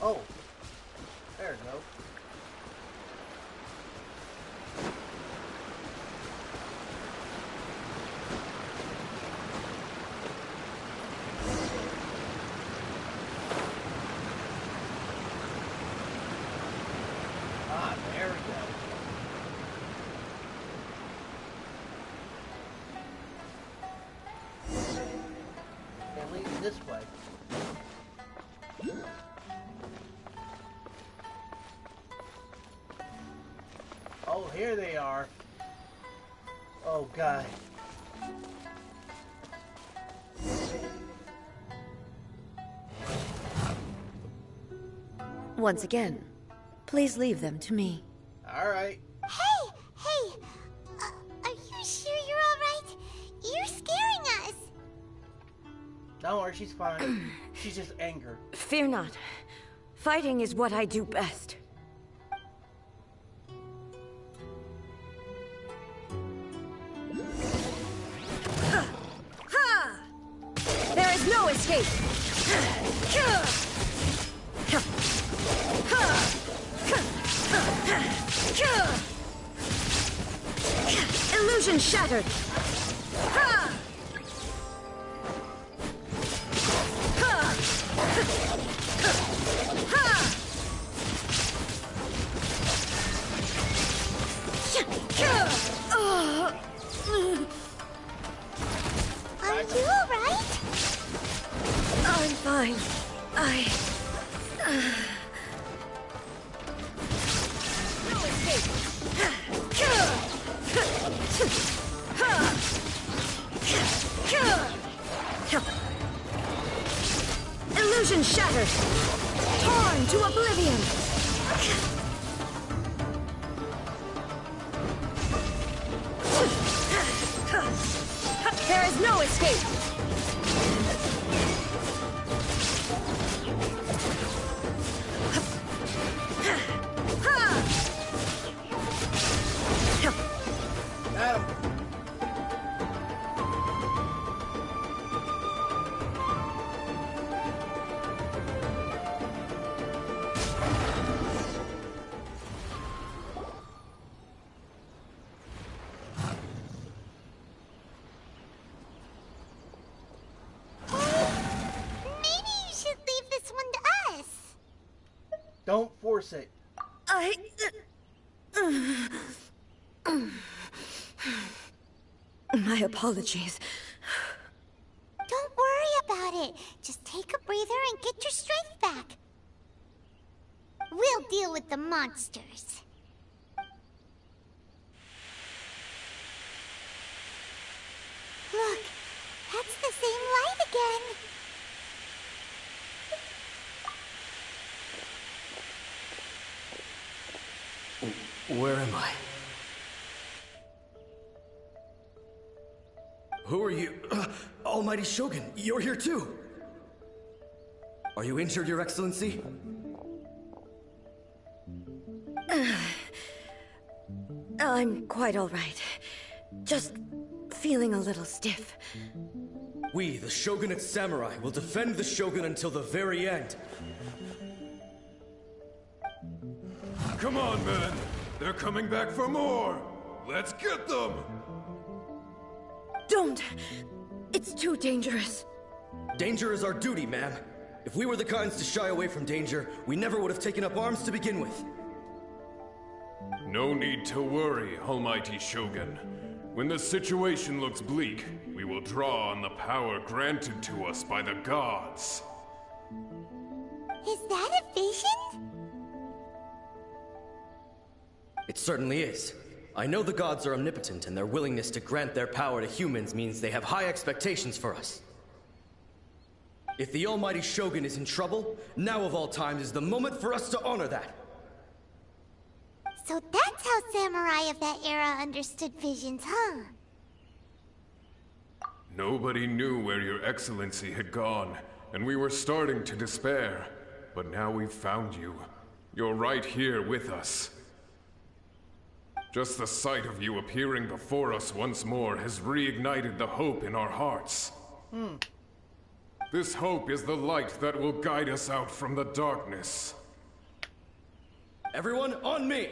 Oh, there we go. Ah, there we go. It leads this way. Oh, here they are. Oh, God. Once again, please leave them to me. All right. Hey! Are you sure you're alright? You're scaring us! Don't worry, she's fine. She's just anger. Fear not. Fighting is what I do best. There is no escape! Illusion shattered! Are you alright? I'm fine. No escape! Illusion shattered! Torn to oblivion! There is no escape! Adam. Maybe you should leave this one to us. Don't force it. My apologies. Don't worry about it. Just take a breather and get your strength back. We'll deal with the monsters. Look, that's the same light again. Where am I? Who are you? Almighty Shogun, you're here too! Are you injured, Your Excellency? I'm quite all right. Just feeling a little stiff. We, the Shogunate Samurai, will defend the Shogun until the very end. Come on, men! They're coming back for more! Let's get them! Don't! It's too dangerous. Danger is our duty, ma'am. If we were the kinds to shy away from danger, we never would have taken up arms to begin with. No need to worry, Almighty Shogun. When the situation looks bleak, we will draw on the power granted to us by the gods. Is that a vision? It certainly is. I know the gods are omnipotent, and their willingness to grant their power to humans means they have high expectations for us. If the almighty Shogun is in trouble, now of all times is the moment for us to honor that. So that's how samurai of that era understood visions, huh? Nobody knew where your excellency had gone, and we were starting to despair. But now we've found you. You're right here with us. Just the sight of you appearing before us once more has reignited the hope in our hearts. This hope is the light that will guide us out from the darkness. Everyone, on me!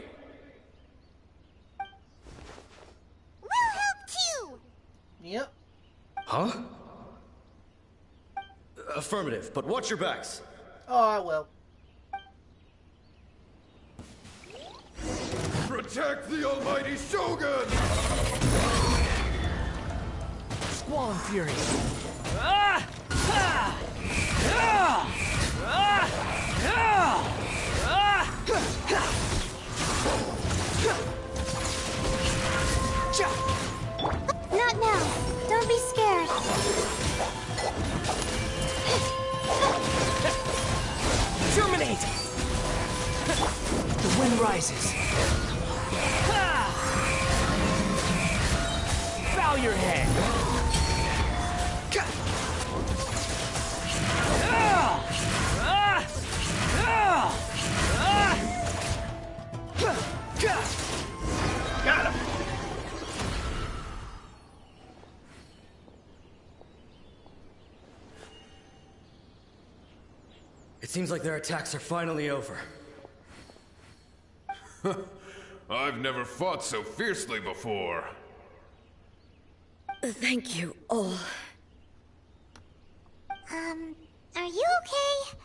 We'll help too! Yep. Huh? Affirmative, but watch your backs. Oh, I will. Protect the almighty Shogun! Squall and Fury. Ah! Ah! Ah! Ah! Ah! Not now. Don't be scared. Terminate! The wind rises. Bow your head. Got him. It seems like their attacks are finally over. I've never fought so fiercely before. Thank you all. Are you okay?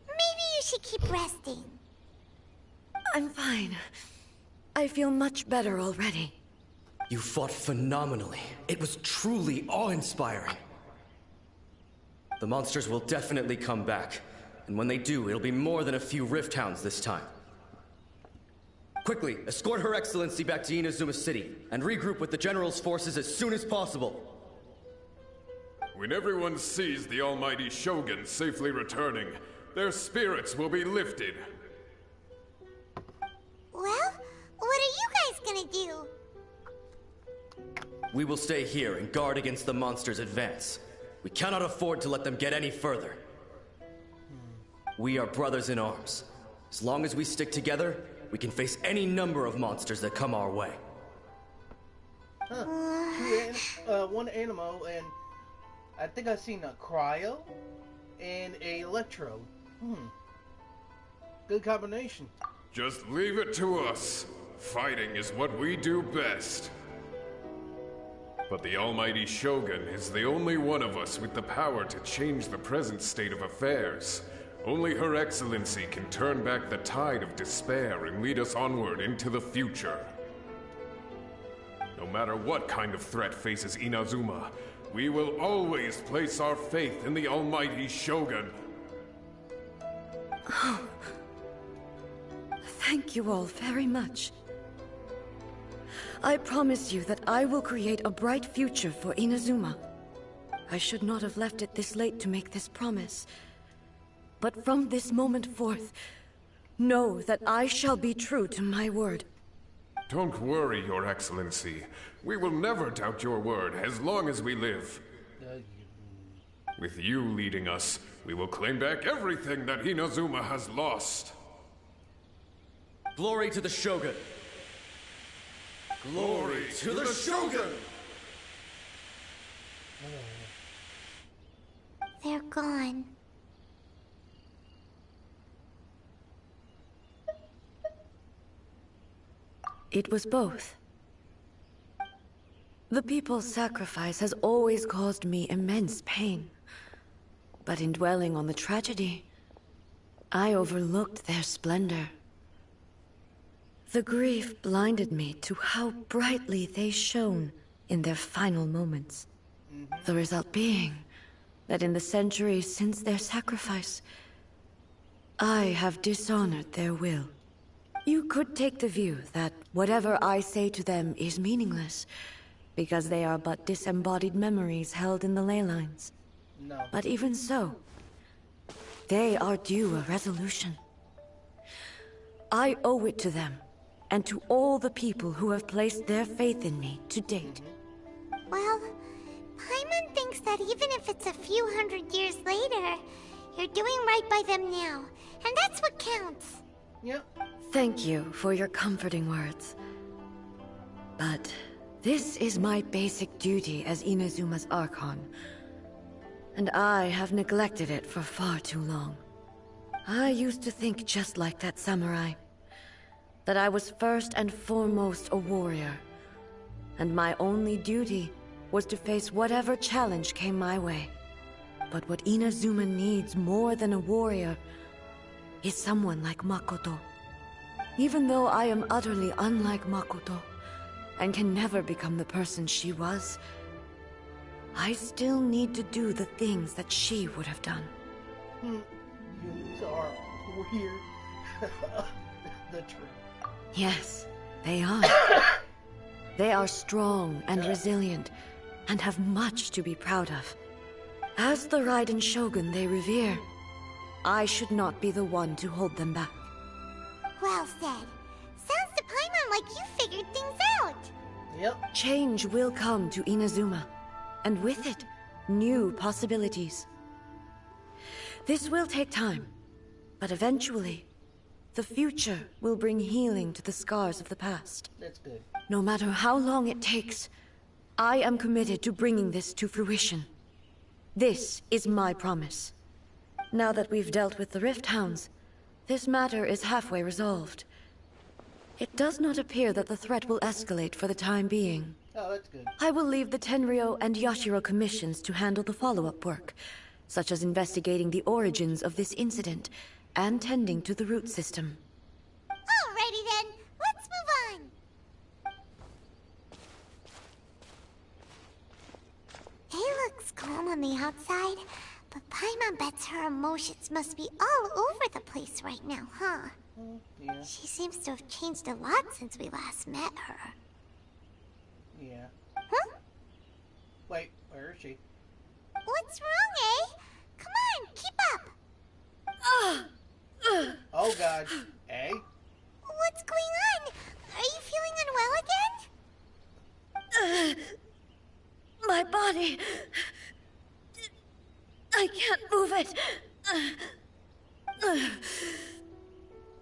Maybe you should keep resting. I'm fine. I feel much better already. You fought phenomenally. It was truly awe-inspiring. The monsters will definitely come back. And when they do, it'll be more than a few Rift Hounds this time. Quickly, escort Her Excellency back to Inazuma City, and regroup with the General's forces as soon as possible. When everyone sees the almighty Shogun safely returning, their spirits will be lifted. Well, what are you guys gonna do? We will stay here and guard against the monsters' advance. We cannot afford to let them get any further. We are brothers in arms. As long as we stick together, we can face any number of monsters that come our way. One Animo, and I think I've seen a Cryo and a Electro. Good combination. Just leave it to us. Fighting is what we do best. But the almighty Shogun is the only one of us with the power to change the present state of affairs. Only Her Excellency can turn back the tide of despair and lead us onward into the future. No matter what kind of threat faces Inazuma, we will always place our faith in the almighty Shogun. Oh. Thank you all very much. I promise you that I will create a bright future for Inazuma. I should not have left it this late to make this promise. But from this moment forth, know that I shall be true to my word. Don't worry, Your Excellency. We will never doubt your word as long as we live. With you leading us, we will claim back everything that Inazuma has lost. Glory to the Shogun! Glory to the Shogun! They're gone. It was both. The people's sacrifice has always caused me immense pain. But in dwelling on the tragedy, I overlooked their splendor. The grief blinded me to how brightly they shone in their final moments. The result being that in the centuries since their sacrifice, I have dishonored their will. You could take the view that whatever I say to them is meaningless, because they are but disembodied memories held in the ley lines. No. But even so, they are due a resolution. I owe it to them, and to all the people who have placed their faith in me to date. Well, Paimon thinks that even if it's a few hundred years later, you're doing right by them now, and that's what counts. Yep. Thank you for your comforting words. But this is my basic duty as Inazuma's Archon, and I have neglected it for far too long. I used to think just like that samurai, that I was first and foremost a warrior, and my only duty was to face whatever challenge came my way. But what Inazuma needs more than a warrior is someone like Makoto. Even though I am utterly unlike Makoto, and can never become the person she was, I still need to do the things that she would have done. Humans are weird. The truth. Yes, they are. They are strong and resilient, and have much to be proud of. As the Raiden Shogun they revere, I should not be the one to hold them back. Well said. Sounds to Paimon like you figured things out. Yep. Change will come to Inazuma, and with it, new possibilities. This will take time, but eventually, the future will bring healing to the scars of the past. That's good. No matter how long it takes, I am committed to bringing this to fruition. This is my promise. Now that we've dealt with the Rift Hounds, this matter is halfway resolved. It does not appear that the threat will escalate for the time being. Oh, that's good. I will leave the Tenryo and Yashiro commissions to handle the follow-up work, such as investigating the origins of this incident and tending to the root system. Alrighty then, let's move on. He looks calm on the outside, but Paimon bets her emotions must be all over the place right now, huh? Yeah. She seems to have changed a lot since we last met her. Yeah. Huh? Wait, where is she? What's wrong, eh? Come on, keep up! Oh god. Eh? What's going on? Are you feeling unwell again? My body... I can't move it.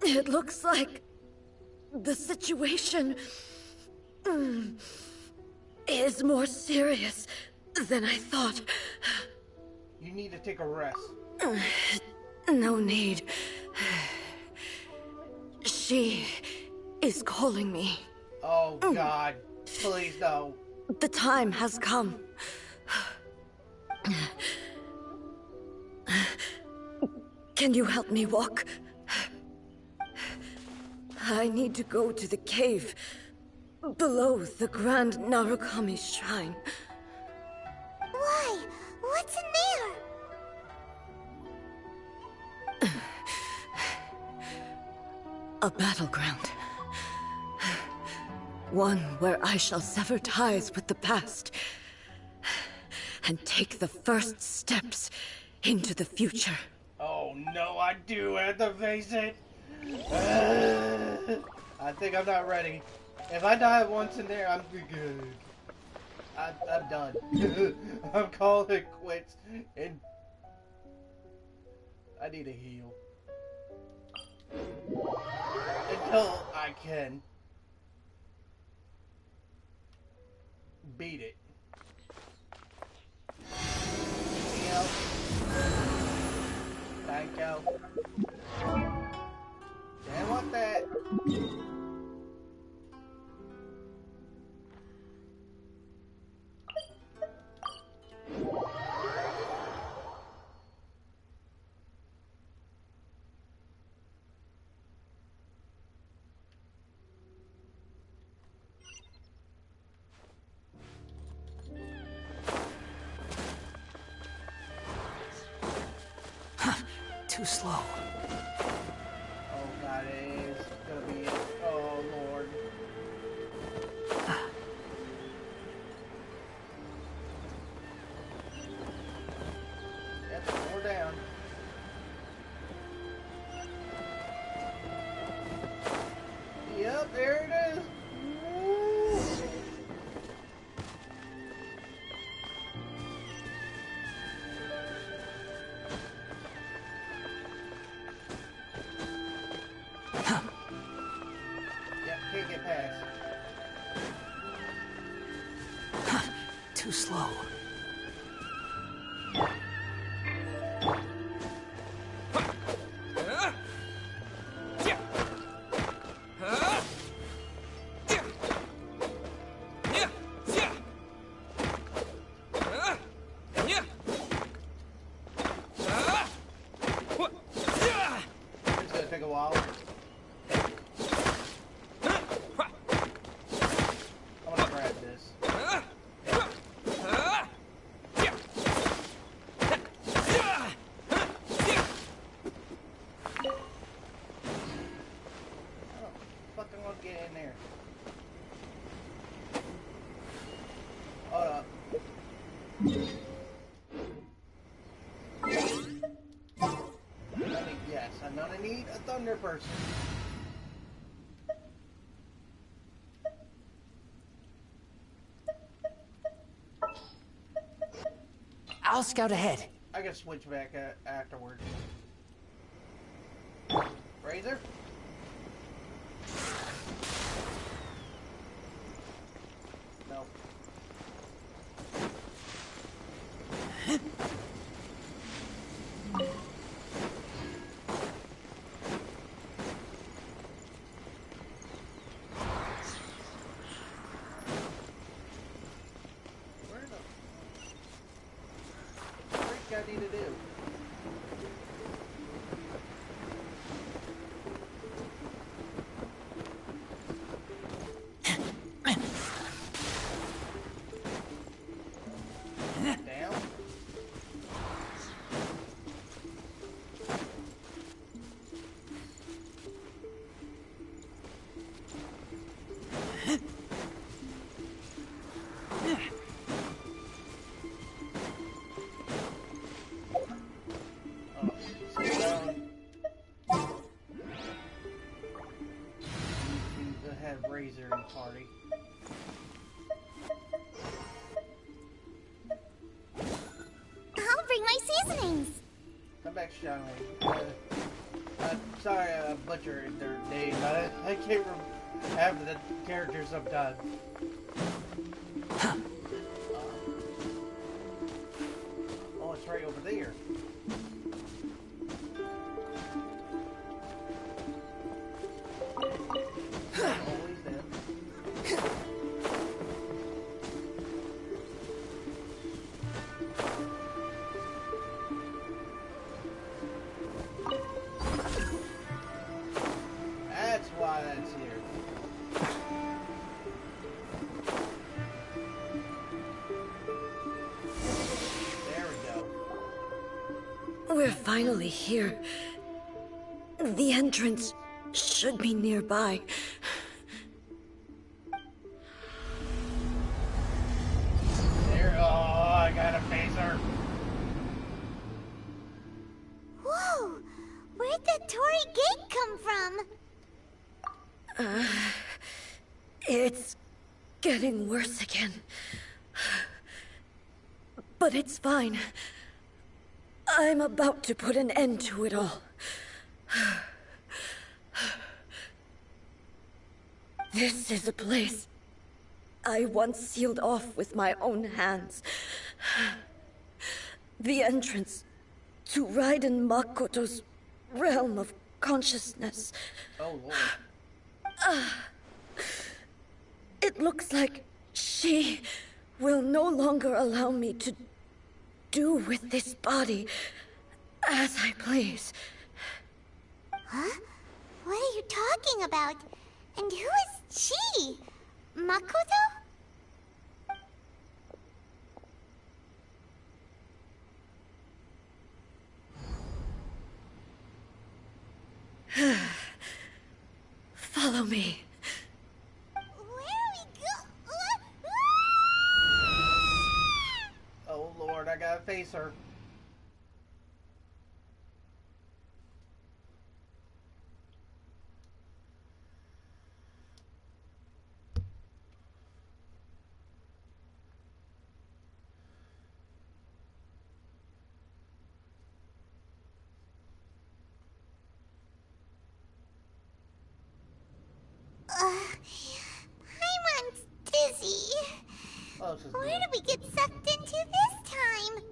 It looks like the situation is more serious than I thought. You need to take a rest. No need. She is calling me. Oh god. Please no. The time has come. Can you help me walk? I need to go to the cave below the Grand Narukami Shrine. Why? What's in there? A battleground. One where I shall sever ties with the past and take the first steps into the future. Oh no, I do have to face it. I think I'm not ready. If I die once in there, I'm good. I'm done. I'm calling it quits. And I need a heal. Until I can beat it. Anything else? Thank you. Didn't want that. Too slow. Oh god, it's gonna be it. Oh lord. Yep, 4 down. Yep, there it is. Woo. Yep, can't get past. Too slow. It's gonna take a while. I'm gonna grab this. Oh, fucking gonna get in there. Hold up. Yes, I'm gonna need a thunder person. I'll scout ahead. I can switch back afterwards. Razor? No. Where the freak I need to do? Down. Oh, sit down. You have Razor in the party. I'll bring my seasonings. Come back, Shawnee. Sorry, I butchered their name. I can't have the characters sometimes. Oh, it's right over there. Always there. That's why that's here. There we go. We're finally here. The entrance should be nearby. There. Oh, I got a phaser. Whoa! Where'd the Torii Gate come from? It's getting worse again. But it's fine. I'm about to put an end to it all. This is a place I once sealed off with my own hands. The entrance to Raiden Makoto's realm of consciousness. Oh, Lord. It looks like she will no longer allow me to do with this body as I please. Huh? What are you talking about? And who is she? Makoto? Follow me. Where are we Oh Lord, I gotta face her. Paimon's dizzy. Oh, this is Where good. did we get sucked into this time?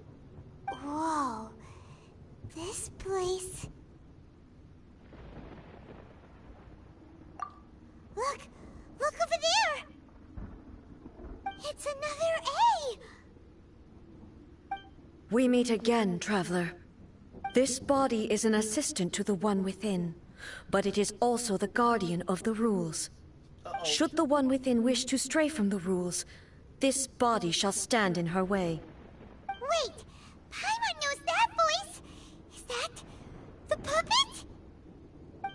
Whoa. This place... Look! Look over there! It's another A! We meet again, traveler. This body is an assistant to the One Within, but it is also the guardian of the rules. Should the One Within wish to stray from the rules, this body shall stand in her way. Wait! Paimon knows that voice! Is that... the puppet?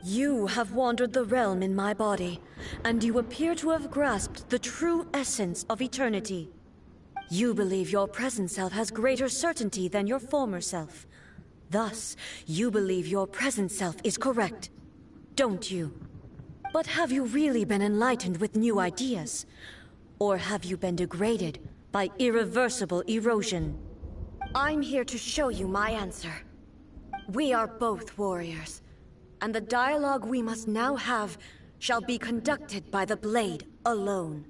You have wandered the realm in my body, and you appear to have grasped the true essence of eternity. You believe your present self has greater certainty than your former self. Thus, you believe your present self is correct, don't you? But have you really been enlightened with new ideas? Or have you been degraded by irreversible erosion? I'm here to show you my answer. We are both warriors, and the dialogue we must now have shall be conducted by the blade alone.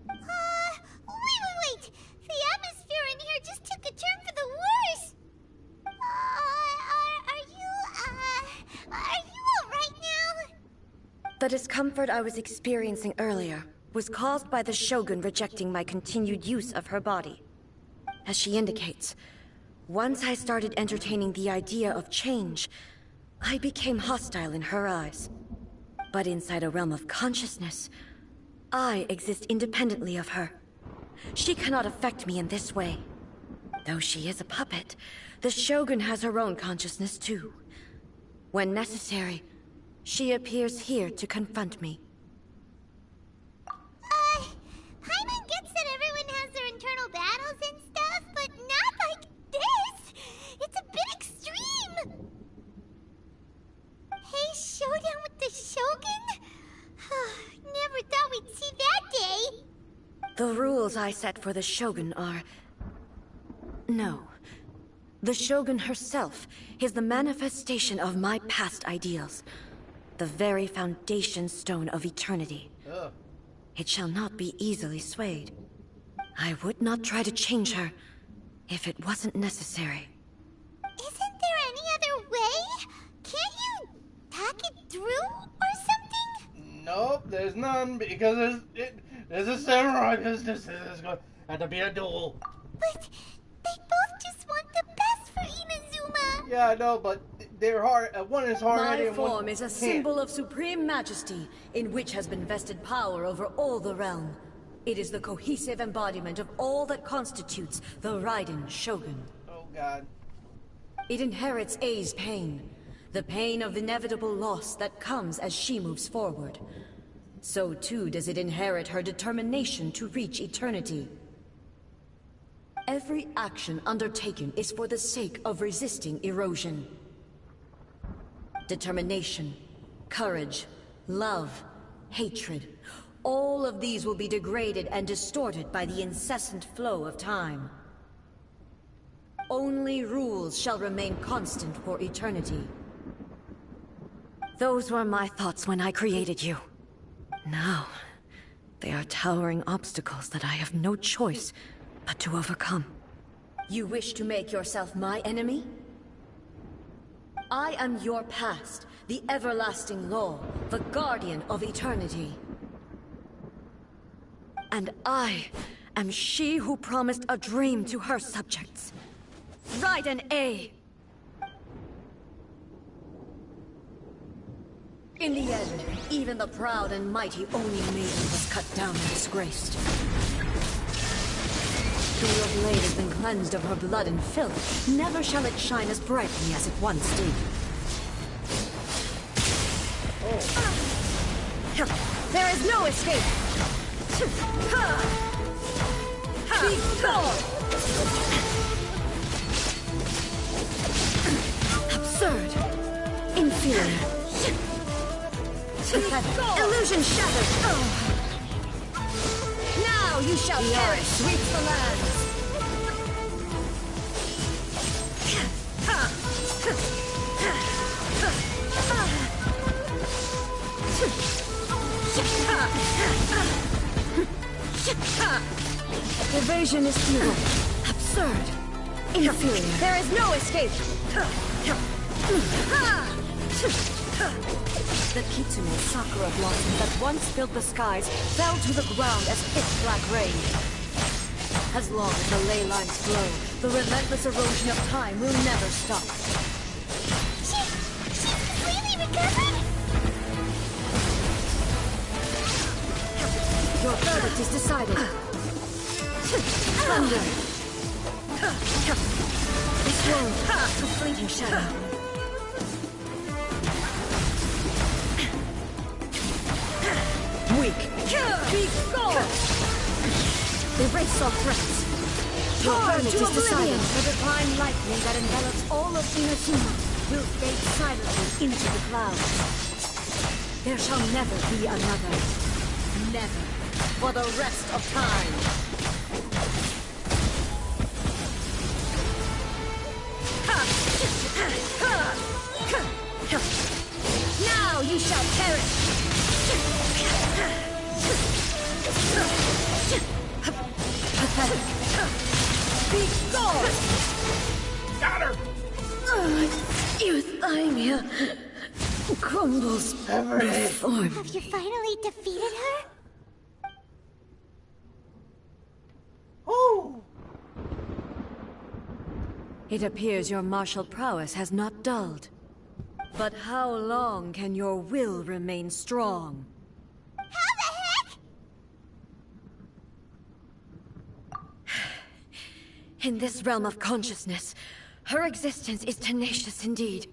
Wait! The atmosphere in here just took a turn for the worse! Are you alright now? The discomfort I was experiencing earlier was caused by the Shogun rejecting my continued use of her body. As she indicates, once I started entertaining the idea of change, I became hostile in her eyes. But inside a realm of consciousness, I exist independently of her. She cannot affect me in this way. Though she is a puppet, the Shogun has her own consciousness too. When necessary, she appears here to confront me. Paimon gets that everyone has their internal battles and stuff, but not like this! It's a bit extreme! Hey, showdown with the Shogun? Never thought we'd see that day! The rules I set for the Shogun are... No. The Shogun herself is the manifestation of my past ideals. The very foundation stone of eternity. Ugh. It shall not be easily swayed. I would not try to change her if it wasn't necessary. Isn't there any other way? Can't you talk it through or something? Nope, there's none because there's a samurai business. There's going to have to be a duel. But they both just want the best for Inazuma. Yeah, I know, but they're hard. One is hard-headed My and one form is a can't. symbol of supreme majesty, in which has been vested power over all the realm. It is the cohesive embodiment of all that constitutes the Raiden Shogun. Oh God. It inherits A's pain, the pain of inevitable loss that comes as she moves forward. So too does it inherit her determination to reach eternity. Every action undertaken is for the sake of resisting erosion. Determination, courage, love, hatred, all of these will be degraded and distorted by the incessant flow of time. Only rules shall remain constant for eternity. Those were my thoughts when I created you. Now, they are towering obstacles that I have no choice but to overcome. You wish to make yourself my enemy? I am your past, the everlasting law, the guardian of eternity. And I am she who promised a dream to her subjects. Raiden A. In the end, even the proud and mighty Oni maiden was cut down and disgraced. Though your blade has been cleansed of her blood and filth, never shall it shine as brightly as it once did. There is no escape! Be gone! Absurd. Inferior. Illusion shattered. Now you shall perish! Sweeps the lands! Evasion is futile. Absurd. Inferior. There is no escape! The Kitsune Sakura blossom that once filled the skies fell to the ground as pitch-black rain. As long as the ley lines flow, the relentless erosion of time will never stop. She's completely recovered? Your verdict is decided. Thunder. This world, a fleeting shadow. Weak. Be gone! Erase all threats. Your verdict is decided. The divine lightning that envelops all of Inazuma will fade silently into the clouds. There shall never be another. Never. For the rest of time. Now you shall perish! Pathetic. Be gone! Got her! Euthymia crumbles before me. Have you finally defeated her? Oh! It appears your martial prowess has not dulled. But how long can your will remain strong? How the heck? In this realm of consciousness, her existence is tenacious indeed.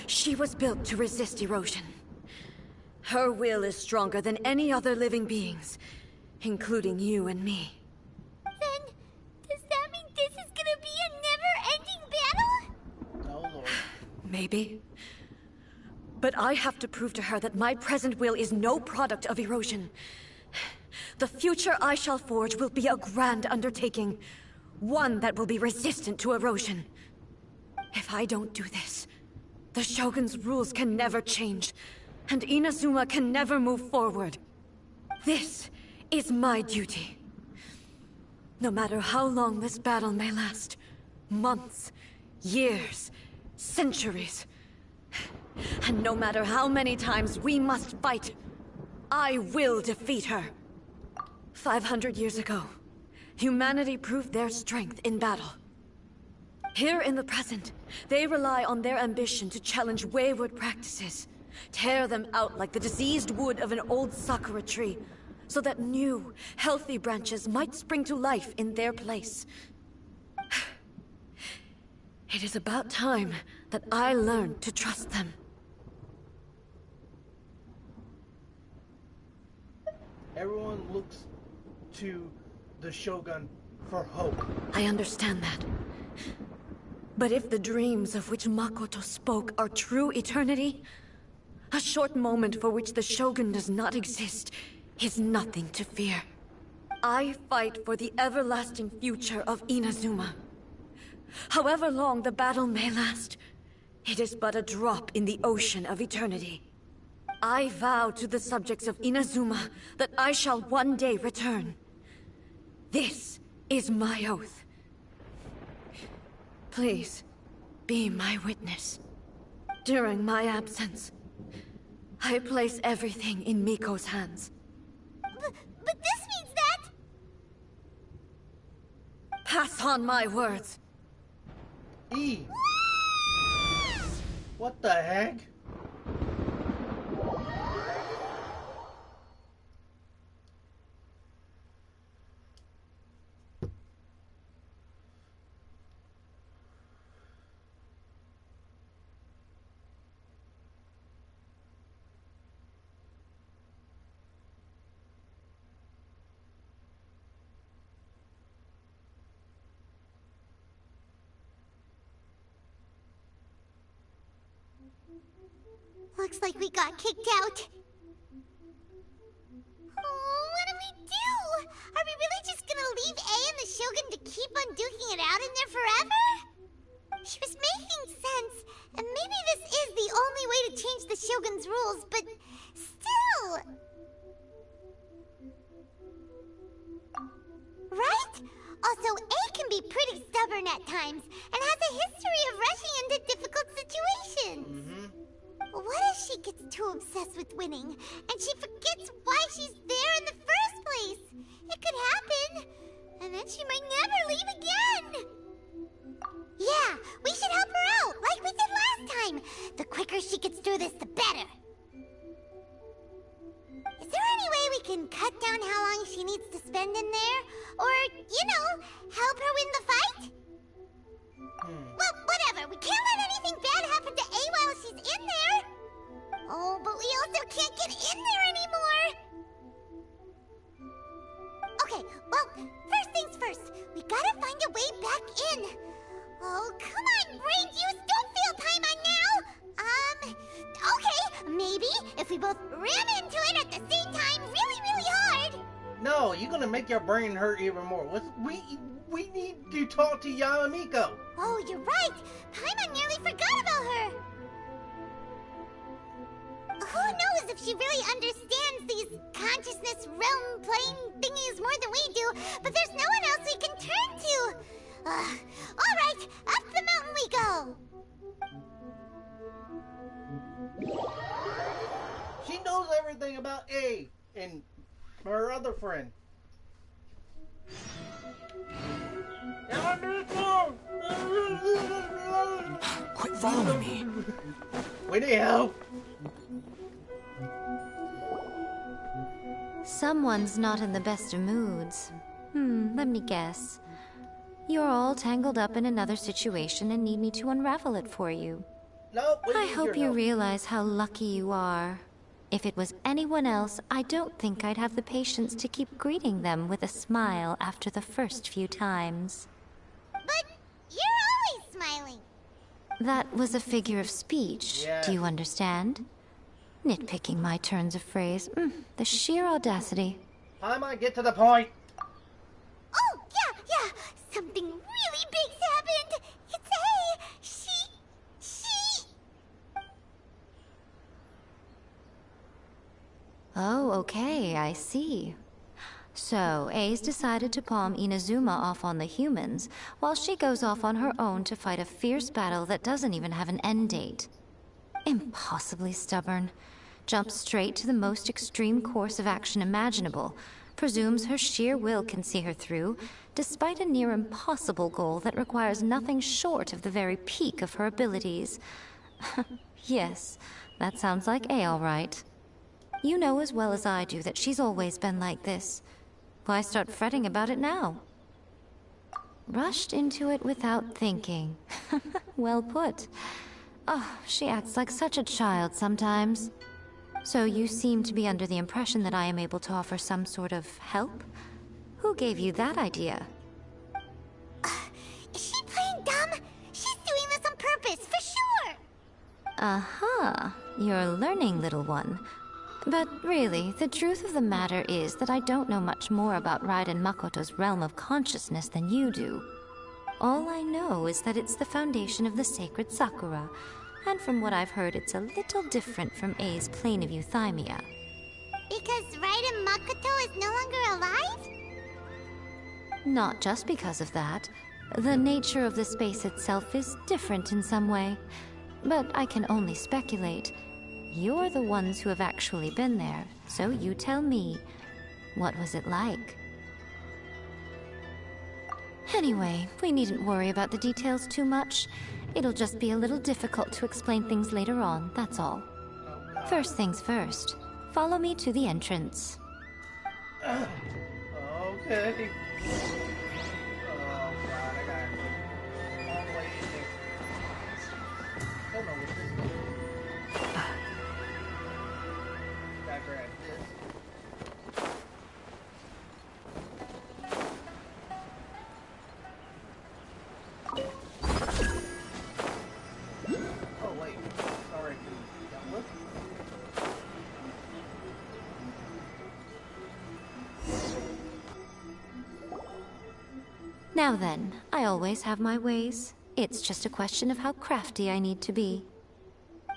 She was built to resist erosion. Her will is stronger than any other living beings, including you and me. Then, does that mean this is gonna be a never-ending battle? Oh, Lord. Maybe. But I have to prove to her that my present will is no product of erosion. The future I shall forge will be a grand undertaking. One that will be resistant to erosion. If I don't do this, the Shogun's rules can never change, and Inazuma can never move forward. This is my duty. No matter how long this battle may last, months, years, centuries, and no matter how many times we must fight, I will defeat her. 500 years ago, humanity proved their strength in battle. Here in the present, they rely on their ambition to challenge wayward practices, tear them out like the diseased wood of an old sakura tree, so that new, healthy branches might spring to life in their place. It is about time that I learned to trust them. Everyone looks to the Shogun for hope. I understand that. But if the dreams of which Makoto spoke are true eternity, a short moment for which the Shogun does not exist is nothing to fear. I fight for the everlasting future of Inazuma. However long the battle may last, it is but a drop in the ocean of eternity. I vow to the subjects of Inazuma that I shall one day return. This is my oath. Please, be my witness. During my absence, I place everything in Miko's hands. But this means that... Pass on my words. E. What the heck? Looks like we got kicked out. Oh, what do we do? Are we really just gonna leave A and the Shogun to keep on duking it out in there forever? She was making sense, and maybe this is the only way to change the Shogun's rules, but still... Right? Also, A can be pretty stubborn at times, and has a history of rushing into difficult situations. What if she gets too obsessed with winning, and she forgets why she's there in the first place? It could happen, and then she might never leave again. Yeah, we should help her out, like we did last time. The quicker she gets through this, the better. Is there any way we can cut down how long she needs to spend in there? Or, you know, help her win the fight? Well, whatever. We can't let anything bad happen to A while she's in there. Oh, but we also can't get in there anymore. Okay, well, first things first. We gotta find a way back in. Oh, come on, brain juice. Don't feel Paimon now. Okay, maybe if we both ram into it at the same time really, really hard. No, you're gonna make your brain hurt even more. We need to talk to Yamiko. Oh, you're right. Paimon nearly forgot about her. Who knows if she really understands these consciousness realm playing thingies more than we do, but there's no one else we can turn to. All right, up the mountain we go. She knows everything about A and her other friend. Quit following me. We need help. Someone's not in the best of moods. Let me guess. You're all tangled up in another situation and need me to unravel it for you. Nope, I hope you realize how lucky you are. If it was anyone else, I don't think I'd have the patience to keep greeting them with a smile after the first few times. But you're always smiling. That was a figure of speech, Yeah. Do you understand? Nitpicking my turns of phrase. The sheer audacity. I might get to the point. Oh, yeah. Something really big's happened. It's A. She... Oh, okay, I see. So, A's decided to palm Inazuma off on the humans, while she goes off on her own to fight a fierce battle that doesn't even have an end date. Impossibly stubborn. Jumps straight to the most extreme course of action imaginable. Presumes her sheer will can see her through, despite a near impossible goal that requires nothing short of the very peak of her abilities. Yes, that sounds like A all right. You know as well as I do that she's always been like this. Why start fretting about it now? Rushed into it without thinking. Well put. Oh, she acts like such a child sometimes. So you seem to be under the impression that I am able to offer some sort of help? Who gave you that idea? Is she playing dumb? She's doing this on purpose, for sure. Aha, you're learning, little one. But really, the truth of the matter is that I don't know much more about Raiden Makoto's realm of consciousness than you do. All I know is that it's the foundation of the sacred Sakura, and from what I've heard, it's a little different from A's plane of euthymia. Because Raiden Makoto is no longer alive? Not just because of that. The nature of the space itself is different in some way. But I can only speculate. You're the ones who have actually been there, so you tell me. What was it like? Anyway, we needn't worry about the details too much. It'll just be a little difficult to explain things later on, that's all. First things first. Follow me to the entrance. Okay. Oh god, I got a long way in there. Don't know what this is. Gotta grab this. Oh wait, sorry. Now then, I always have my ways. It's just a question of how crafty I need to be.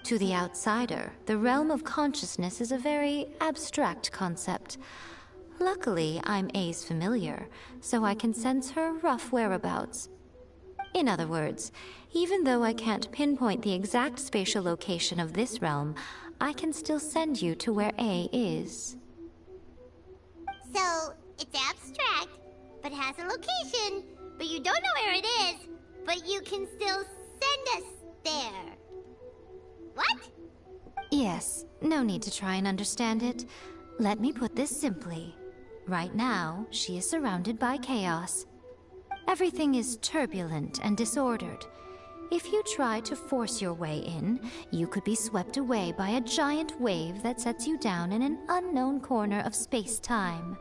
To the outsider, the realm of consciousness is a very abstract concept. Luckily, I'm A's familiar, so I can sense her rough whereabouts. In other words, even though I can't pinpoint the exact spatial location of this realm, I can still send you to where A is. So, it's abstract, but has a location, but you don't know where it is, but you can still send us there. What? Yes, no need to try and understand it. Let me put this simply. Right now, she is surrounded by chaos. Everything is turbulent and disordered. If you try to force your way in, you could be swept away by a giant wave that sets you down in an unknown corner of space-time.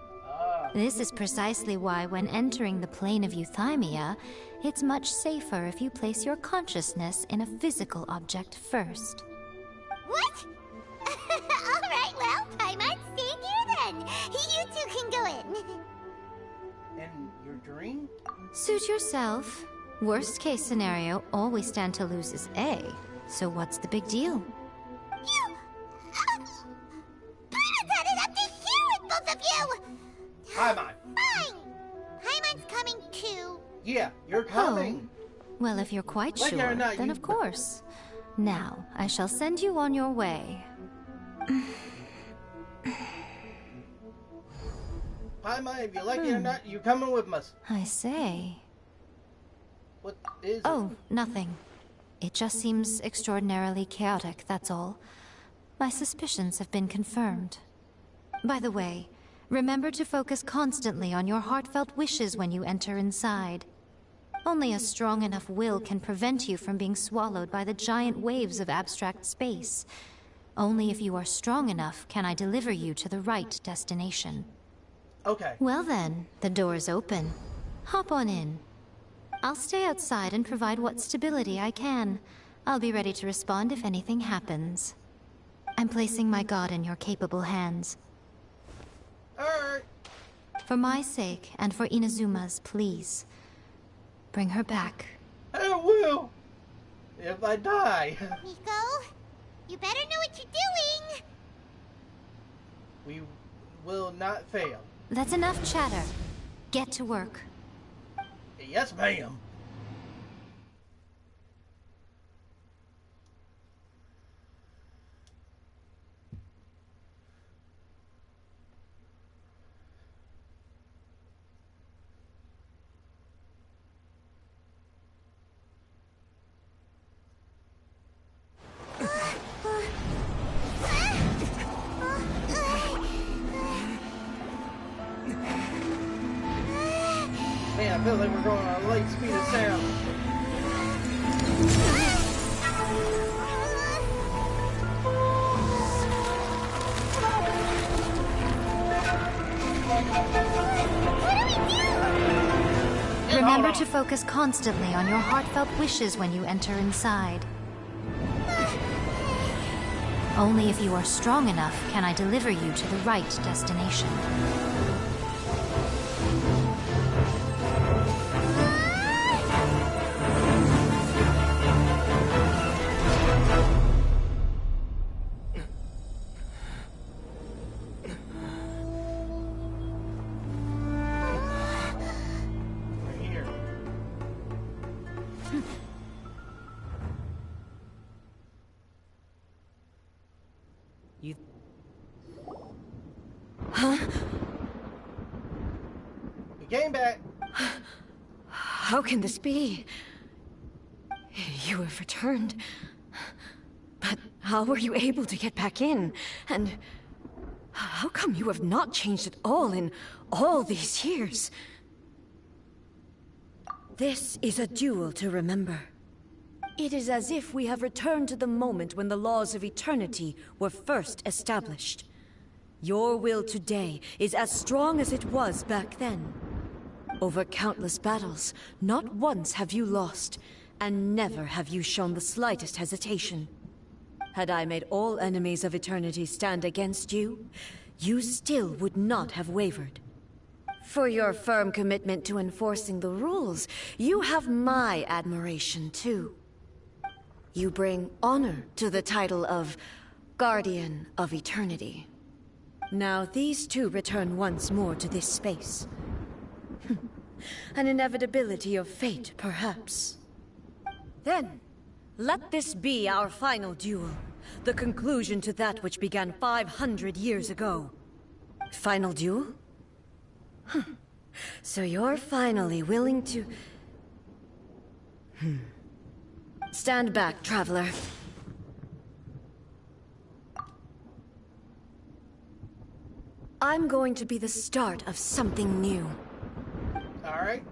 This is precisely why when entering the plane of euthymia, it's much safer if you place your consciousness in a physical object first. What? Alright, well, Paimon's staying here then. You two can go in. And your dream? Suit yourself. Worst case scenario, all we stand to lose is A. So what's the big deal? You... Paimon's had it up to here with both of you! Paimon. Fine! Paimon's coming too. Yeah, you're coming. Oh. Well, if you're quite Like it or sure, not, then you- of course. Now, I shall send you on your way. Paimon, if you like it or not, you coming with us. I say. What is it? Oh, nothing. It just seems extraordinarily chaotic, that's all. My suspicions have been confirmed. By the way, remember to focus constantly on your heartfelt wishes when you enter inside. Only a strong enough will can prevent you from being swallowed by the giant waves of abstract space. Only if you are strong enough can I deliver you to the right destination. Okay. Well then, the door is open. Hop on in. I'll stay outside and provide what stability I can. I'll be ready to respond if anything happens. I'm placing my god in your capable hands. Alright. For my sake, and for Inazuma's, please. Bring her back. I will. If I die. Miko, you better know what you're doing. We will not fail. That's enough chatter. Get to work. Yes, ma'am. Man, I feel like we're going on a light speed of sound. Remember to focus constantly on your heartfelt wishes when you enter inside. Only if you are strong enough can I deliver you to the right destination. We're here. You... Huh? We came back. How can this be? You have returned. But how were you able to get back in? And how come you have not changed at all in all these years? This is a duel to remember. It is as if we have returned to the moment when the laws of eternity were first established. Your will today is as strong as it was back then. Over countless battles, not once have you lost, and never have you shown the slightest hesitation. Had I made all enemies of eternity stand against you, you still would not have wavered. For your firm commitment to enforcing the rules, you have my admiration too. You bring honor to the title of Guardian of Eternity. Now these two return once more to this space. An inevitability of fate, perhaps. Then, let this be our final duel. The conclusion to that which began 500 years ago. Final duel? Huh. So you're finally willing to... Stand back, traveler. I'm going to be the start of something new. Alright.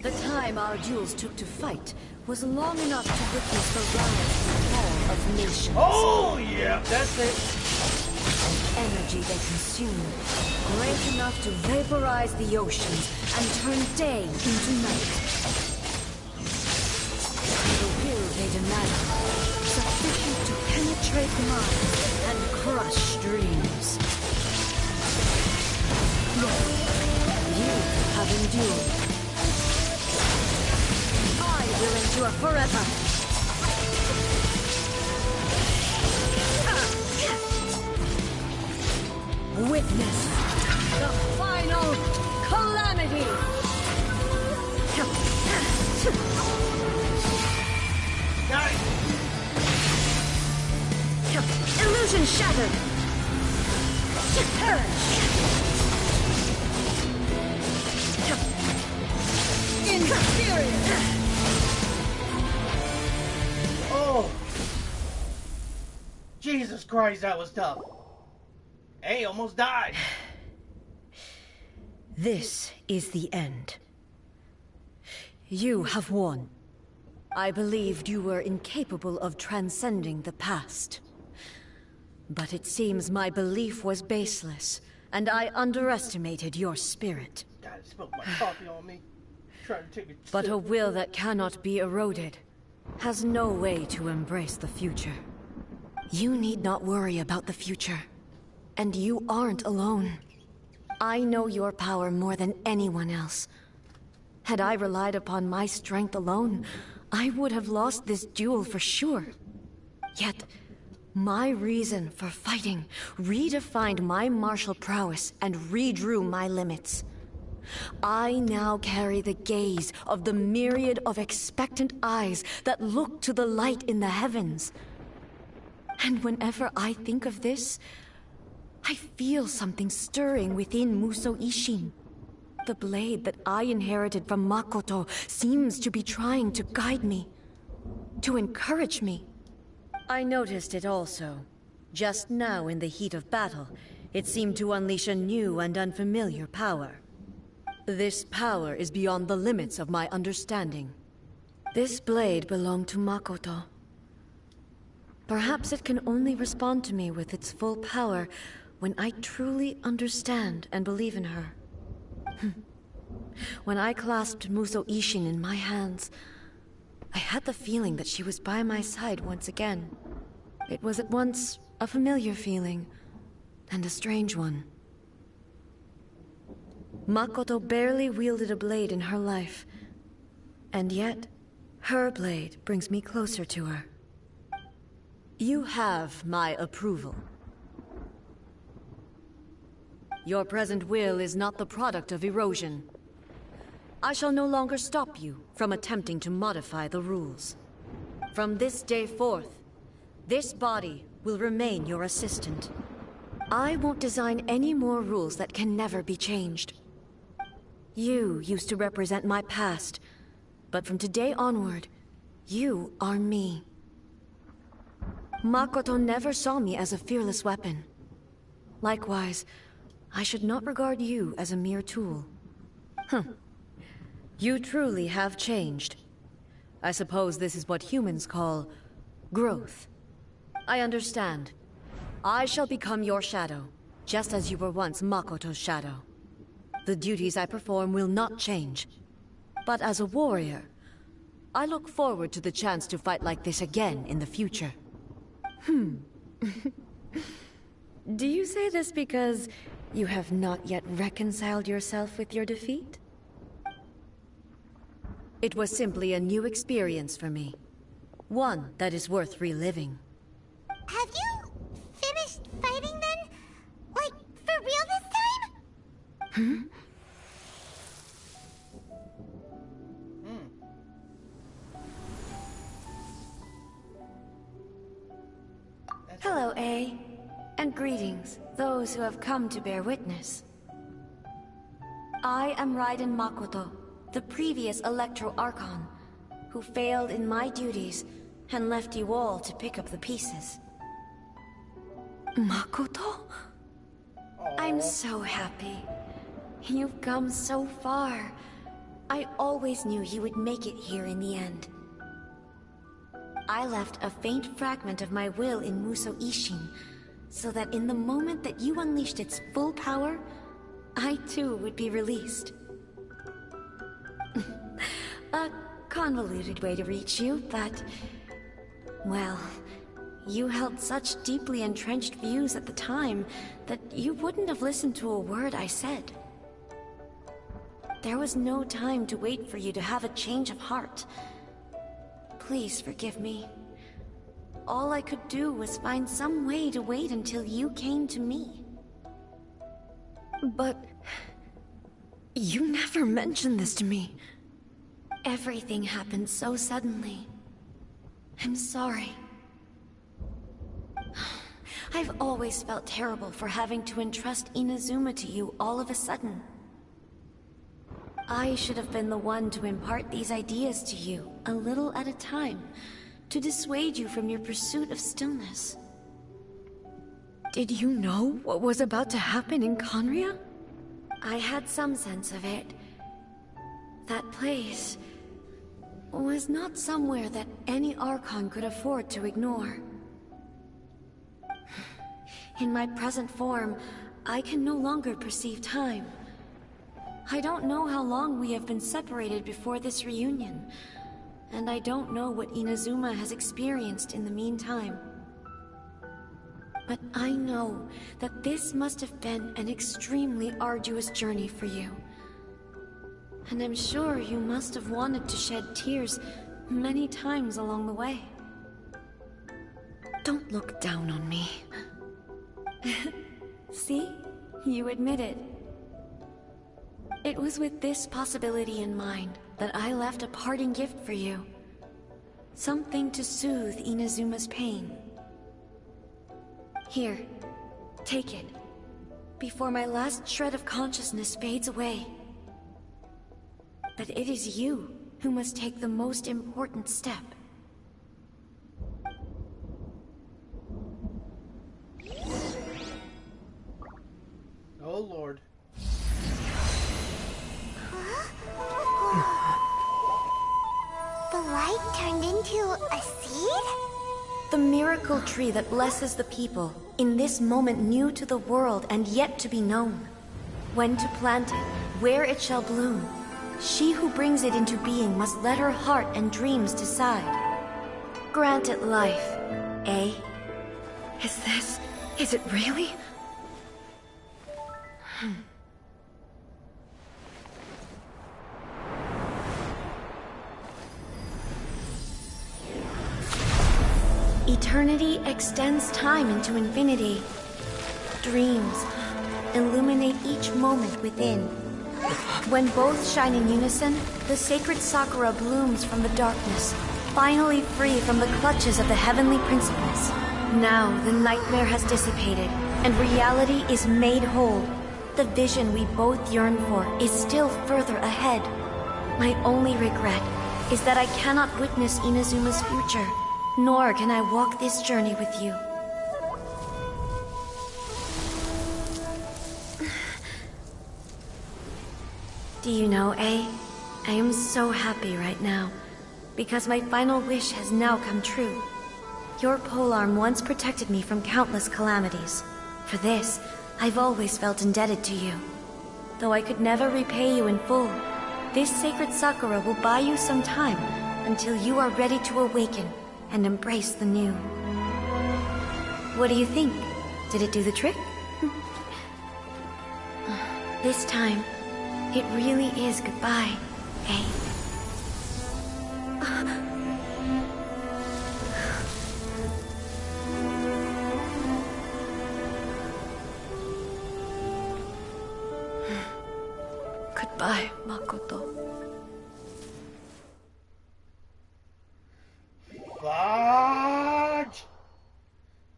The time our duels took to fight was long enough to witness the rise and fall of nations. Oh, yeah, that's it. Energy they consume, great enough to vaporize the oceans and turn day into night. The will they demand, sufficient to penetrate minds and crush dreams. You have endured. I will endure forever. Witness the final calamity! Illusion shattered! Inferior! Oh! Jesus Christ, that was tough. Hey, almost died. This is the end. You have won. I believed you were incapable of transcending the past. But it seems my belief was baseless, and I underestimated your spirit. God, it spilled my coffee on me. Trying to take a But sip. a will that cannot be eroded has no way to embrace the future. You need not worry about the future. And you aren't alone. I know your power more than anyone else. Had I relied upon my strength alone, I would have lost this duel for sure. Yet, my reason for fighting redefined my martial prowess and redrew my limits. I now carry the gaze of the myriad of expectant eyes that look to the light in the heavens. And whenever I think of this, I feel something stirring within Musou Ishin. The blade that I inherited from Makoto seems to be trying to guide me, to encourage me. I noticed it also. Just now in the heat of battle, it seemed to unleash a new and unfamiliar power. This power is beyond the limits of my understanding. This blade belonged to Makoto. Perhaps it can only respond to me with its full power when I truly understand and believe in her. When I clasped Musou Ishin in my hands, I had the feeling that she was by my side once again. It was at once a familiar feeling and a strange one. Makoto barely wielded a blade in her life, and yet her blade brings me closer to her. You have my approval. Your present will is not the product of erosion. I shall no longer stop you from attempting to modify the rules. From this day forth, this body will remain your assistant. I won't design any more rules that can never be changed. You used to represent my past, but from today onward, you are me. Makoto never saw me as a fearless weapon. Likewise, I should not regard you as a mere tool. You truly have changed. I suppose this is what humans call growth. I understand. I shall become your shadow, just as you were once Makoto's shadow. The duties I perform will not change. But as a warrior, I look forward to the chance to fight like this again in the future. Do you say this because you have not yet reconciled yourself with your defeat? It was simply a new experience for me. One that is worth reliving. Have you finished fighting then? Like, for real this time? Hmm? Hello, A. And greetings, those who have come to bear witness. I am Raiden Makoto, the previous Electro Archon, who failed in my duties and left you all to pick up the pieces. Makoto? I'm so happy. You've come so far. I always knew you would make it here in the end. I left a faint fragment of my will in Muso Ishin, so that in the moment that you unleashed its full power, I too would be released. A convoluted way to reach you, but... well, you held such deeply entrenched views at the time that you wouldn't have listened to a word I said. There was no time to wait for you to have a change of heart. Please forgive me. All I could do was find some way to wait until you came to me. But... you never mentioned this to me. Everything happened so suddenly. I'm sorry. I've always felt terrible for having to entrust Inazuma to you all of a sudden. I should have been the one to impart these ideas to you, a little at a time, to dissuade you from your pursuit of stillness. Did you know what was about to happen in Conria? I had some sense of it. That place was not somewhere that any Archon could afford to ignore. In my present form, I can no longer perceive time. I don't know how long we have been separated before this reunion, and I don't know what Inazuma has experienced in the meantime. But I know that this must have been an extremely arduous journey for you. And I'm sure you must have wanted to shed tears many times along the way. Don't look down on me. See? You admit it. It was with this possibility in mind that I left a parting gift for you. Something to soothe Inazuma's pain. Here, take it, before my last shred of consciousness fades away. But it is you who must take the most important step. Oh, Lord. The light turned into a seed? The miracle tree that blesses the people, in this moment new to the world and yet to be known. When to plant it, where it shall bloom. She who brings it into being must let her heart and dreams decide. Grant it life, eh? Is it really? Eternity extends time into infinity. Dreams illuminate each moment within. When both shine in unison, the sacred Sakura blooms from the darkness, finally free from the clutches of the heavenly principles. Now the nightmare has dissipated, and reality is made whole. The vision we both yearn for is still further ahead. My only regret is that I cannot witness Inazuma's future, nor can I walk this journey with you. Do you know, A? I am so happy right now, because my final wish has now come true. Your polearm once protected me from countless calamities. For this, I've always felt indebted to you. Though I could never repay you in full, this sacred Sakura will buy you some time until you are ready to awaken and embrace the new. What do you think? Did it do the trick? This time, it really is goodbye, eh? Goodbye, Makoto. Fudge!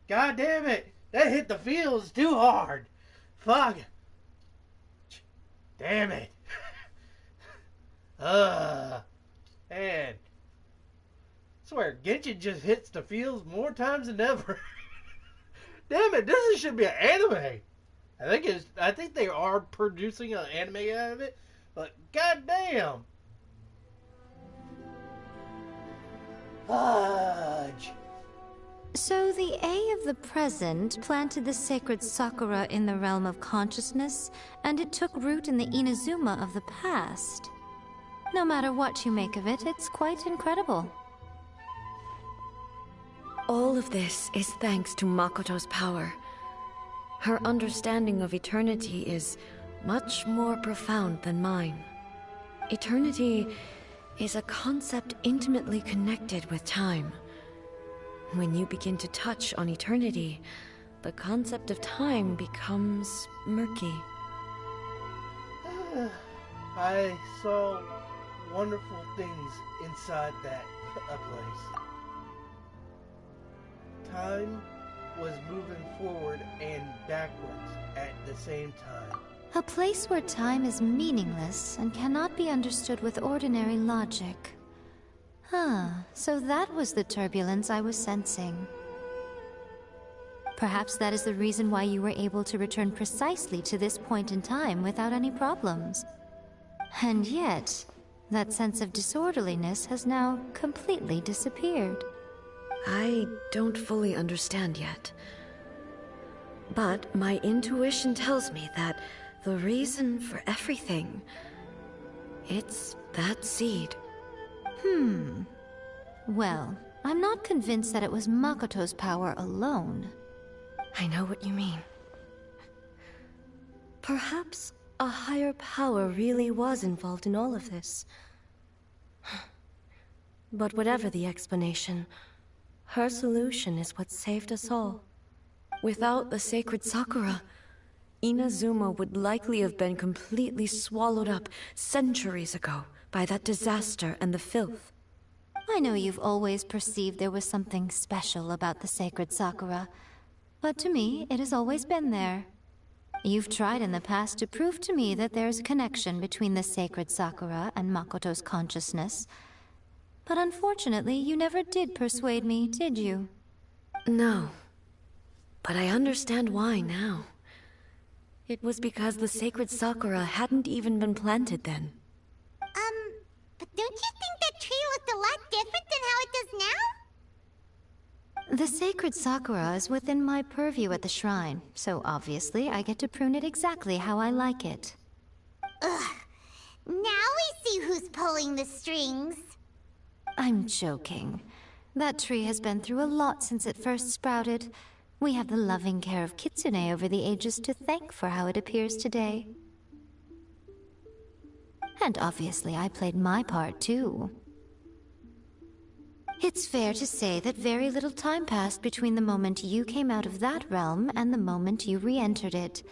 God damn it! That hit the feels too hard. Fuck. Damn it. Man. I swear, Genshin just hits the feels more times than ever. Damn it, this should be an anime. I think they are producing an anime out of it, but goddamn. Fudge. So the A of the present planted the sacred Sakura in the realm of consciousness, and it took root in the Inazuma of the past. No matter what you make of it, it's quite incredible. All of this is thanks to Makoto's power. Her understanding of eternity is much more profound than mine. Eternity is a concept intimately connected with time. When you begin to touch on eternity, the concept of time becomes murky. I saw wonderful things inside that place. Time was moving forward and backwards at the same time. A place where time is meaningless and cannot be understood with ordinary logic. So that was the turbulence I was sensing. Perhaps that is the reason why you were able to return precisely to this point in time without any problems. And yet, that sense of disorderliness has now completely disappeared. I don't fully understand yet. But my intuition tells me that the reason for everything, it's that seed. Well, I'm not convinced that it was Makoto's power alone. I know what you mean. Perhaps a higher power really was involved in all of this. But whatever the explanation, her solution is what saved us all. Without the sacred Sakura, Inazuma would likely have been completely swallowed up centuries ago by that disaster and the filth. I know you've always perceived there was something special about the sacred Sakura, but to me, it has always been there. You've tried in the past to prove to me that there's a connection between the sacred Sakura and Makoto's consciousness, but unfortunately, you never did persuade me, did you? No. But I understand why now. It was because the sacred Sakura hadn't even been planted then. But don't you think that tree looked a lot different than how it does now? The sacred Sakura is within my purview at the shrine, so obviously I get to prune it exactly how I like it. Ugh. Now we see who's pulling the strings. I'm joking. That tree has been through a lot since it first sprouted. We have the loving care of Kitsune over the ages to thank for how it appears today. And obviously I played my part too. It's fair to say that very little time passed between the moment you came out of that realm and the moment you re-entered it.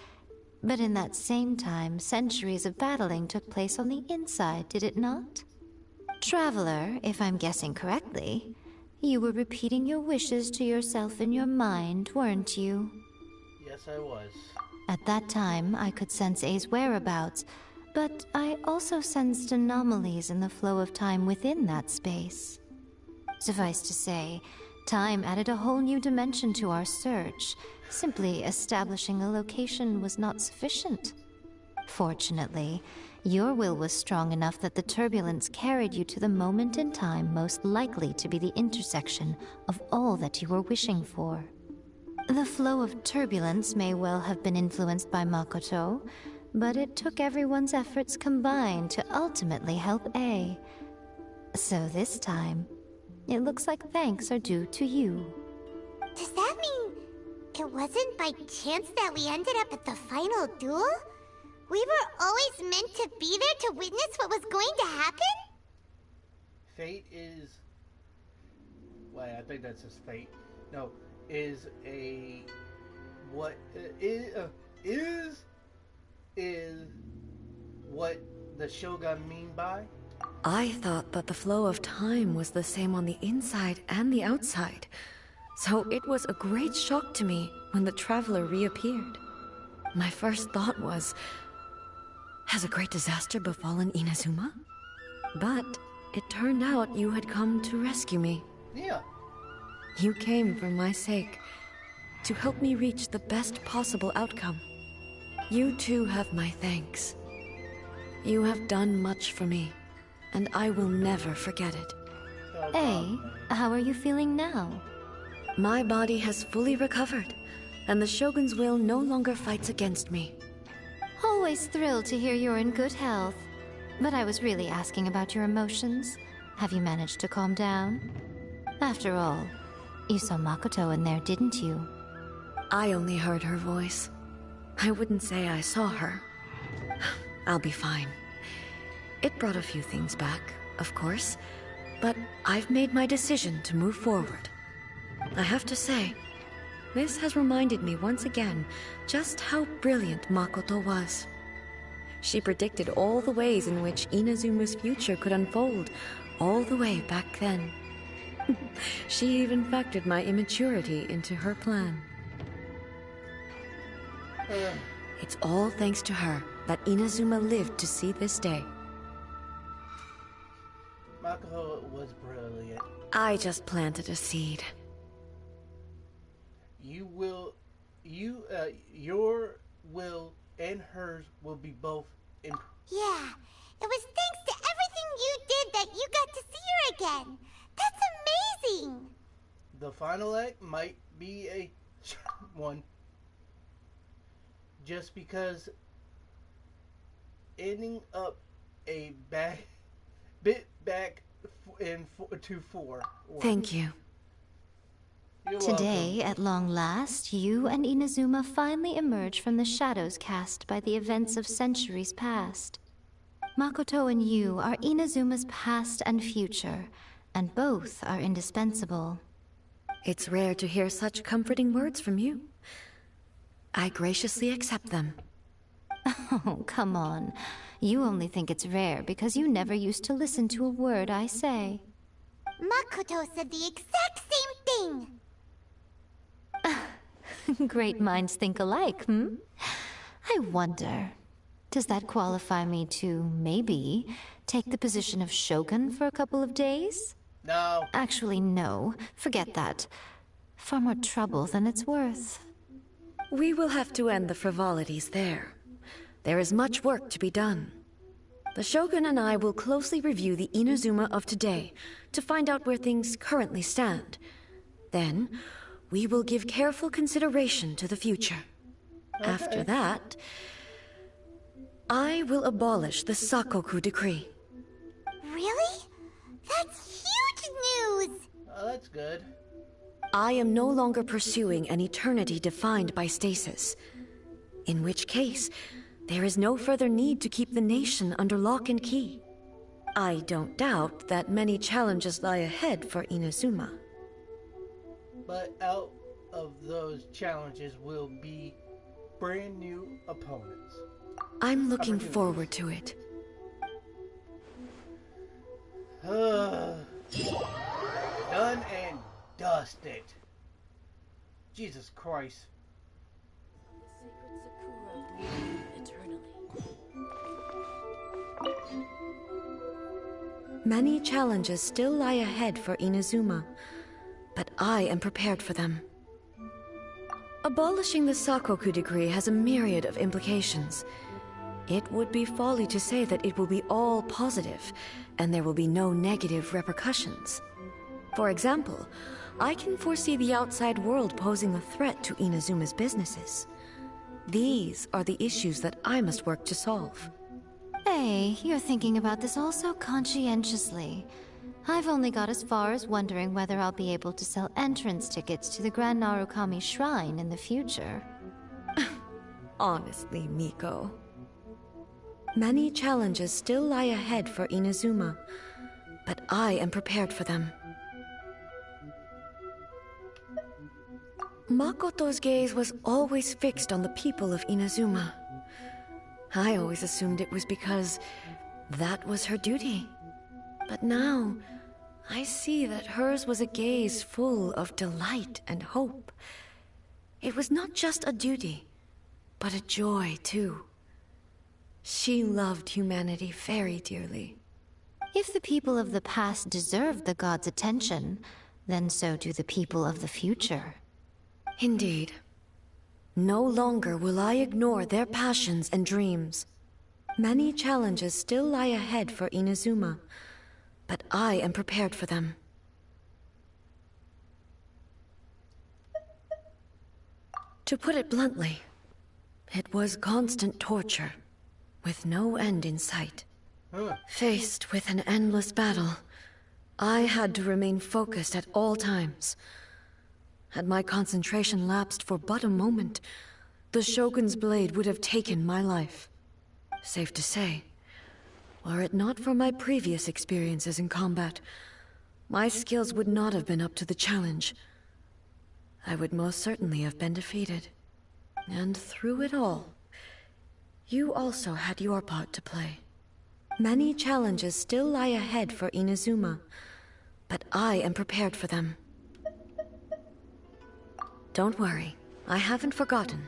But in that same time, centuries of battling took place on the inside, did it not? Traveler, if I'm guessing correctly, you were repeating your wishes to yourself in your mind, weren't you? Yes, I was. At that time, I could sense A's whereabouts, but I also sensed anomalies in the flow of time within that space. Suffice to say, time added a whole new dimension to our search. Simply establishing a location was not sufficient. Fortunately, your will was strong enough that the turbulence carried you to the moment in time most likely to be the intersection of all that you were wishing for. The flow of turbulence may well have been influenced by Makoto, but it took everyone's efforts combined to ultimately help A. So this time, it looks like thanks are due to you. Does that mean It wasn't by chance that we ended up at the final duel? We were always meant to be there to witness what was going to happen? Fate is... Wait, I think that's his fate. No, is a... What is what the Shogun mean by? I thought that the flow of time was the same on the inside and the outside. So it was a great shock to me when the traveler reappeared. My first thought was, has a great disaster befallen Inazuma? But it turned out you had come to rescue me. Yeah. You came for my sake, to help me reach the best possible outcome. You too have my thanks. You have done much for me, and I will never forget it. Hey, how are you feeling now? My body has fully recovered, and the Shogun's will no longer fights against me. Always thrilled to hear you're in good health. But I was really asking about your emotions. Have you managed to calm down? After all, you saw Makoto in there, didn't you? I only heard her voice. I wouldn't say I saw her. I'll be fine. It brought a few things back, of course, but I've made my decision to move forward. I have to say, this has reminded me once again just how brilliant Makoto was. She predicted all the ways in which Inazuma's future could unfold, all the way back then. She even factored my immaturity into her plan. It's all thanks to her that Inazuma lived to see this day. Makoto was brilliant. I just planted a seed. Your will and hers will be both in... Yeah, it was thanks to everything you did that you got to see her again. That's amazing! The final act might be a one. Just because ending up a bit back to 4. Thank you. Today, at long last, you and Inazuma finally emerge from the shadows cast by the events of centuries past. Makoto and you are Inazuma's past and future, and both are indispensable. It's rare to hear such comforting words from you. I graciously accept them. Oh, come on. You only think it's rare because you never used to listen to a word I say. Makoto said the exact same thing! Great minds think alike, hmm? I wonder, does that qualify me to, maybe, take the position of Shogun for a couple of days? No. Actually, no. Forget that. Far more trouble than it's worth. We will have to end the frivolities there. There is much work to be done. The Shogun and I will closely review the Inazuma of today to find out where things currently stand. Then, we will give careful consideration to the future. Okay. After that, I will abolish the Sakoku decree. Really? That's huge news! Oh, that's good. I am no longer pursuing an eternity defined by stasis. In which case, there is no further need to keep the nation under lock and key. I don't doubt that many challenges lie ahead for Inazuma. But out of those challenges will be brand new opponents. I'm looking forward to it. Done and dusted. Jesus Christ. Many challenges still lie ahead for Inazuma, but I am prepared for them. Abolishing the Sakoku decree has a myriad of implications. It would be folly to say that it will be all positive, and there will be no negative repercussions. For example, I can foresee the outside world posing a threat to Inazuma's businesses. These are the issues that I must work to solve. Hey, you're thinking about this all so conscientiously. I've only got as far as wondering whether I'll be able to sell entrance tickets to the Grand Narukami Shrine in the future. Honestly, Miko. Many challenges still lie ahead for Inazuma, but I am prepared for them. Makoto's gaze was always fixed on the people of Inazuma. I always assumed it was because that was her duty. But now, I see that hers was a gaze full of delight and hope. It was not just a duty, but a joy, too. She loved humanity very dearly. If the people of the past deserve the god's attention, then so do the people of the future. Indeed. No longer will I ignore their passions and dreams. Many challenges still lie ahead for Inazuma, but I am prepared for them. To put it bluntly, it was constant torture, with no end in sight. Faced with an endless battle, I had to remain focused at all times. Had my concentration lapsed for but a moment, the Shogun's blade would have taken my life. Safe to say, were it not for my previous experiences in combat, my skills would not have been up to the challenge. I would most certainly have been defeated. And through it all, you also had your part to play. Many challenges still lie ahead for Inazuma, but I am prepared for them. Don't worry, I haven't forgotten.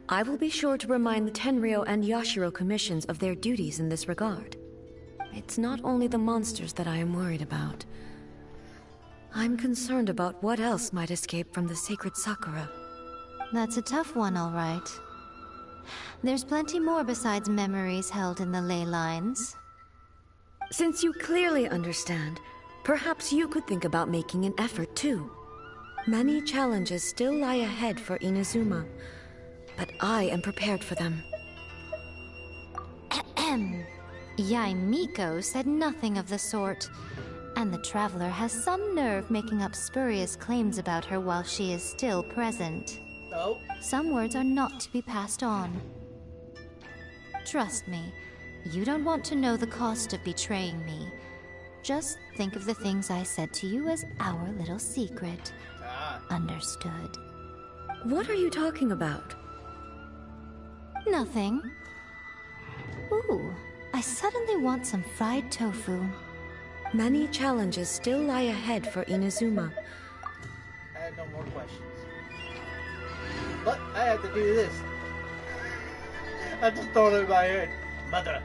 I will be sure to remind the Tenryou and Yashiro commissions of their duties in this regard. It's not only the monsters that I am worried about. I'm concerned about what else might escape from the sacred Sakura. That's a tough one, all right. There's plenty more besides memories held in the ley lines. Since you clearly understand, perhaps you could think about making an effort too. Many challenges still lie ahead for Inazuma, but I am prepared for them. Ahem. Yai Miko said nothing of the sort, and the Traveler has some nerve making up spurious claims about her while she is still present. Oh. Some words are not to be passed on. Trust me, you don't want to know the cost of betraying me. Just think of the things I said to you as our little secret. Understood. What are you talking about? Nothing. Ooh, I suddenly want some fried tofu. Many challenges still lie ahead for Inazuma. I had no more questions. But I have to do this. I just thought it in my head. Mother.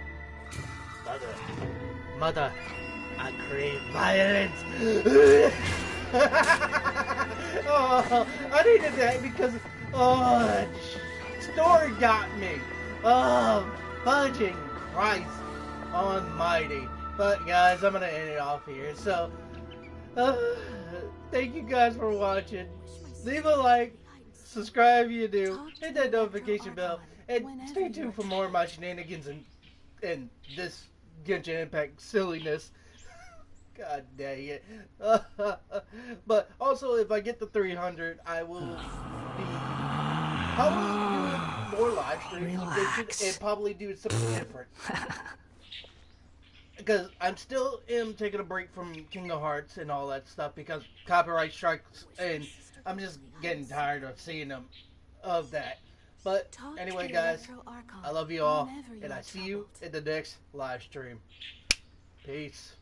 I crave violence. Oh, I needed that because, that story got me. Oh, fudging Christ almighty. But guys, I'm going to end it off here. So, thank you guys for watching. Leave a like, subscribe if you do, hit that notification bell, and stay tuned for more of my shenanigans and this Genshin Impact silliness. God dang it. But also, if I get to 300, I will be probably doing more live streams of Genshin and probably doing something different. Because I'm still taking a break from Kingdom Hearts and all that stuff because copyright strikes, and I'm just getting tired of seeing them of that. But anyway, guys, I love you all, and I see you in the next live stream. Peace.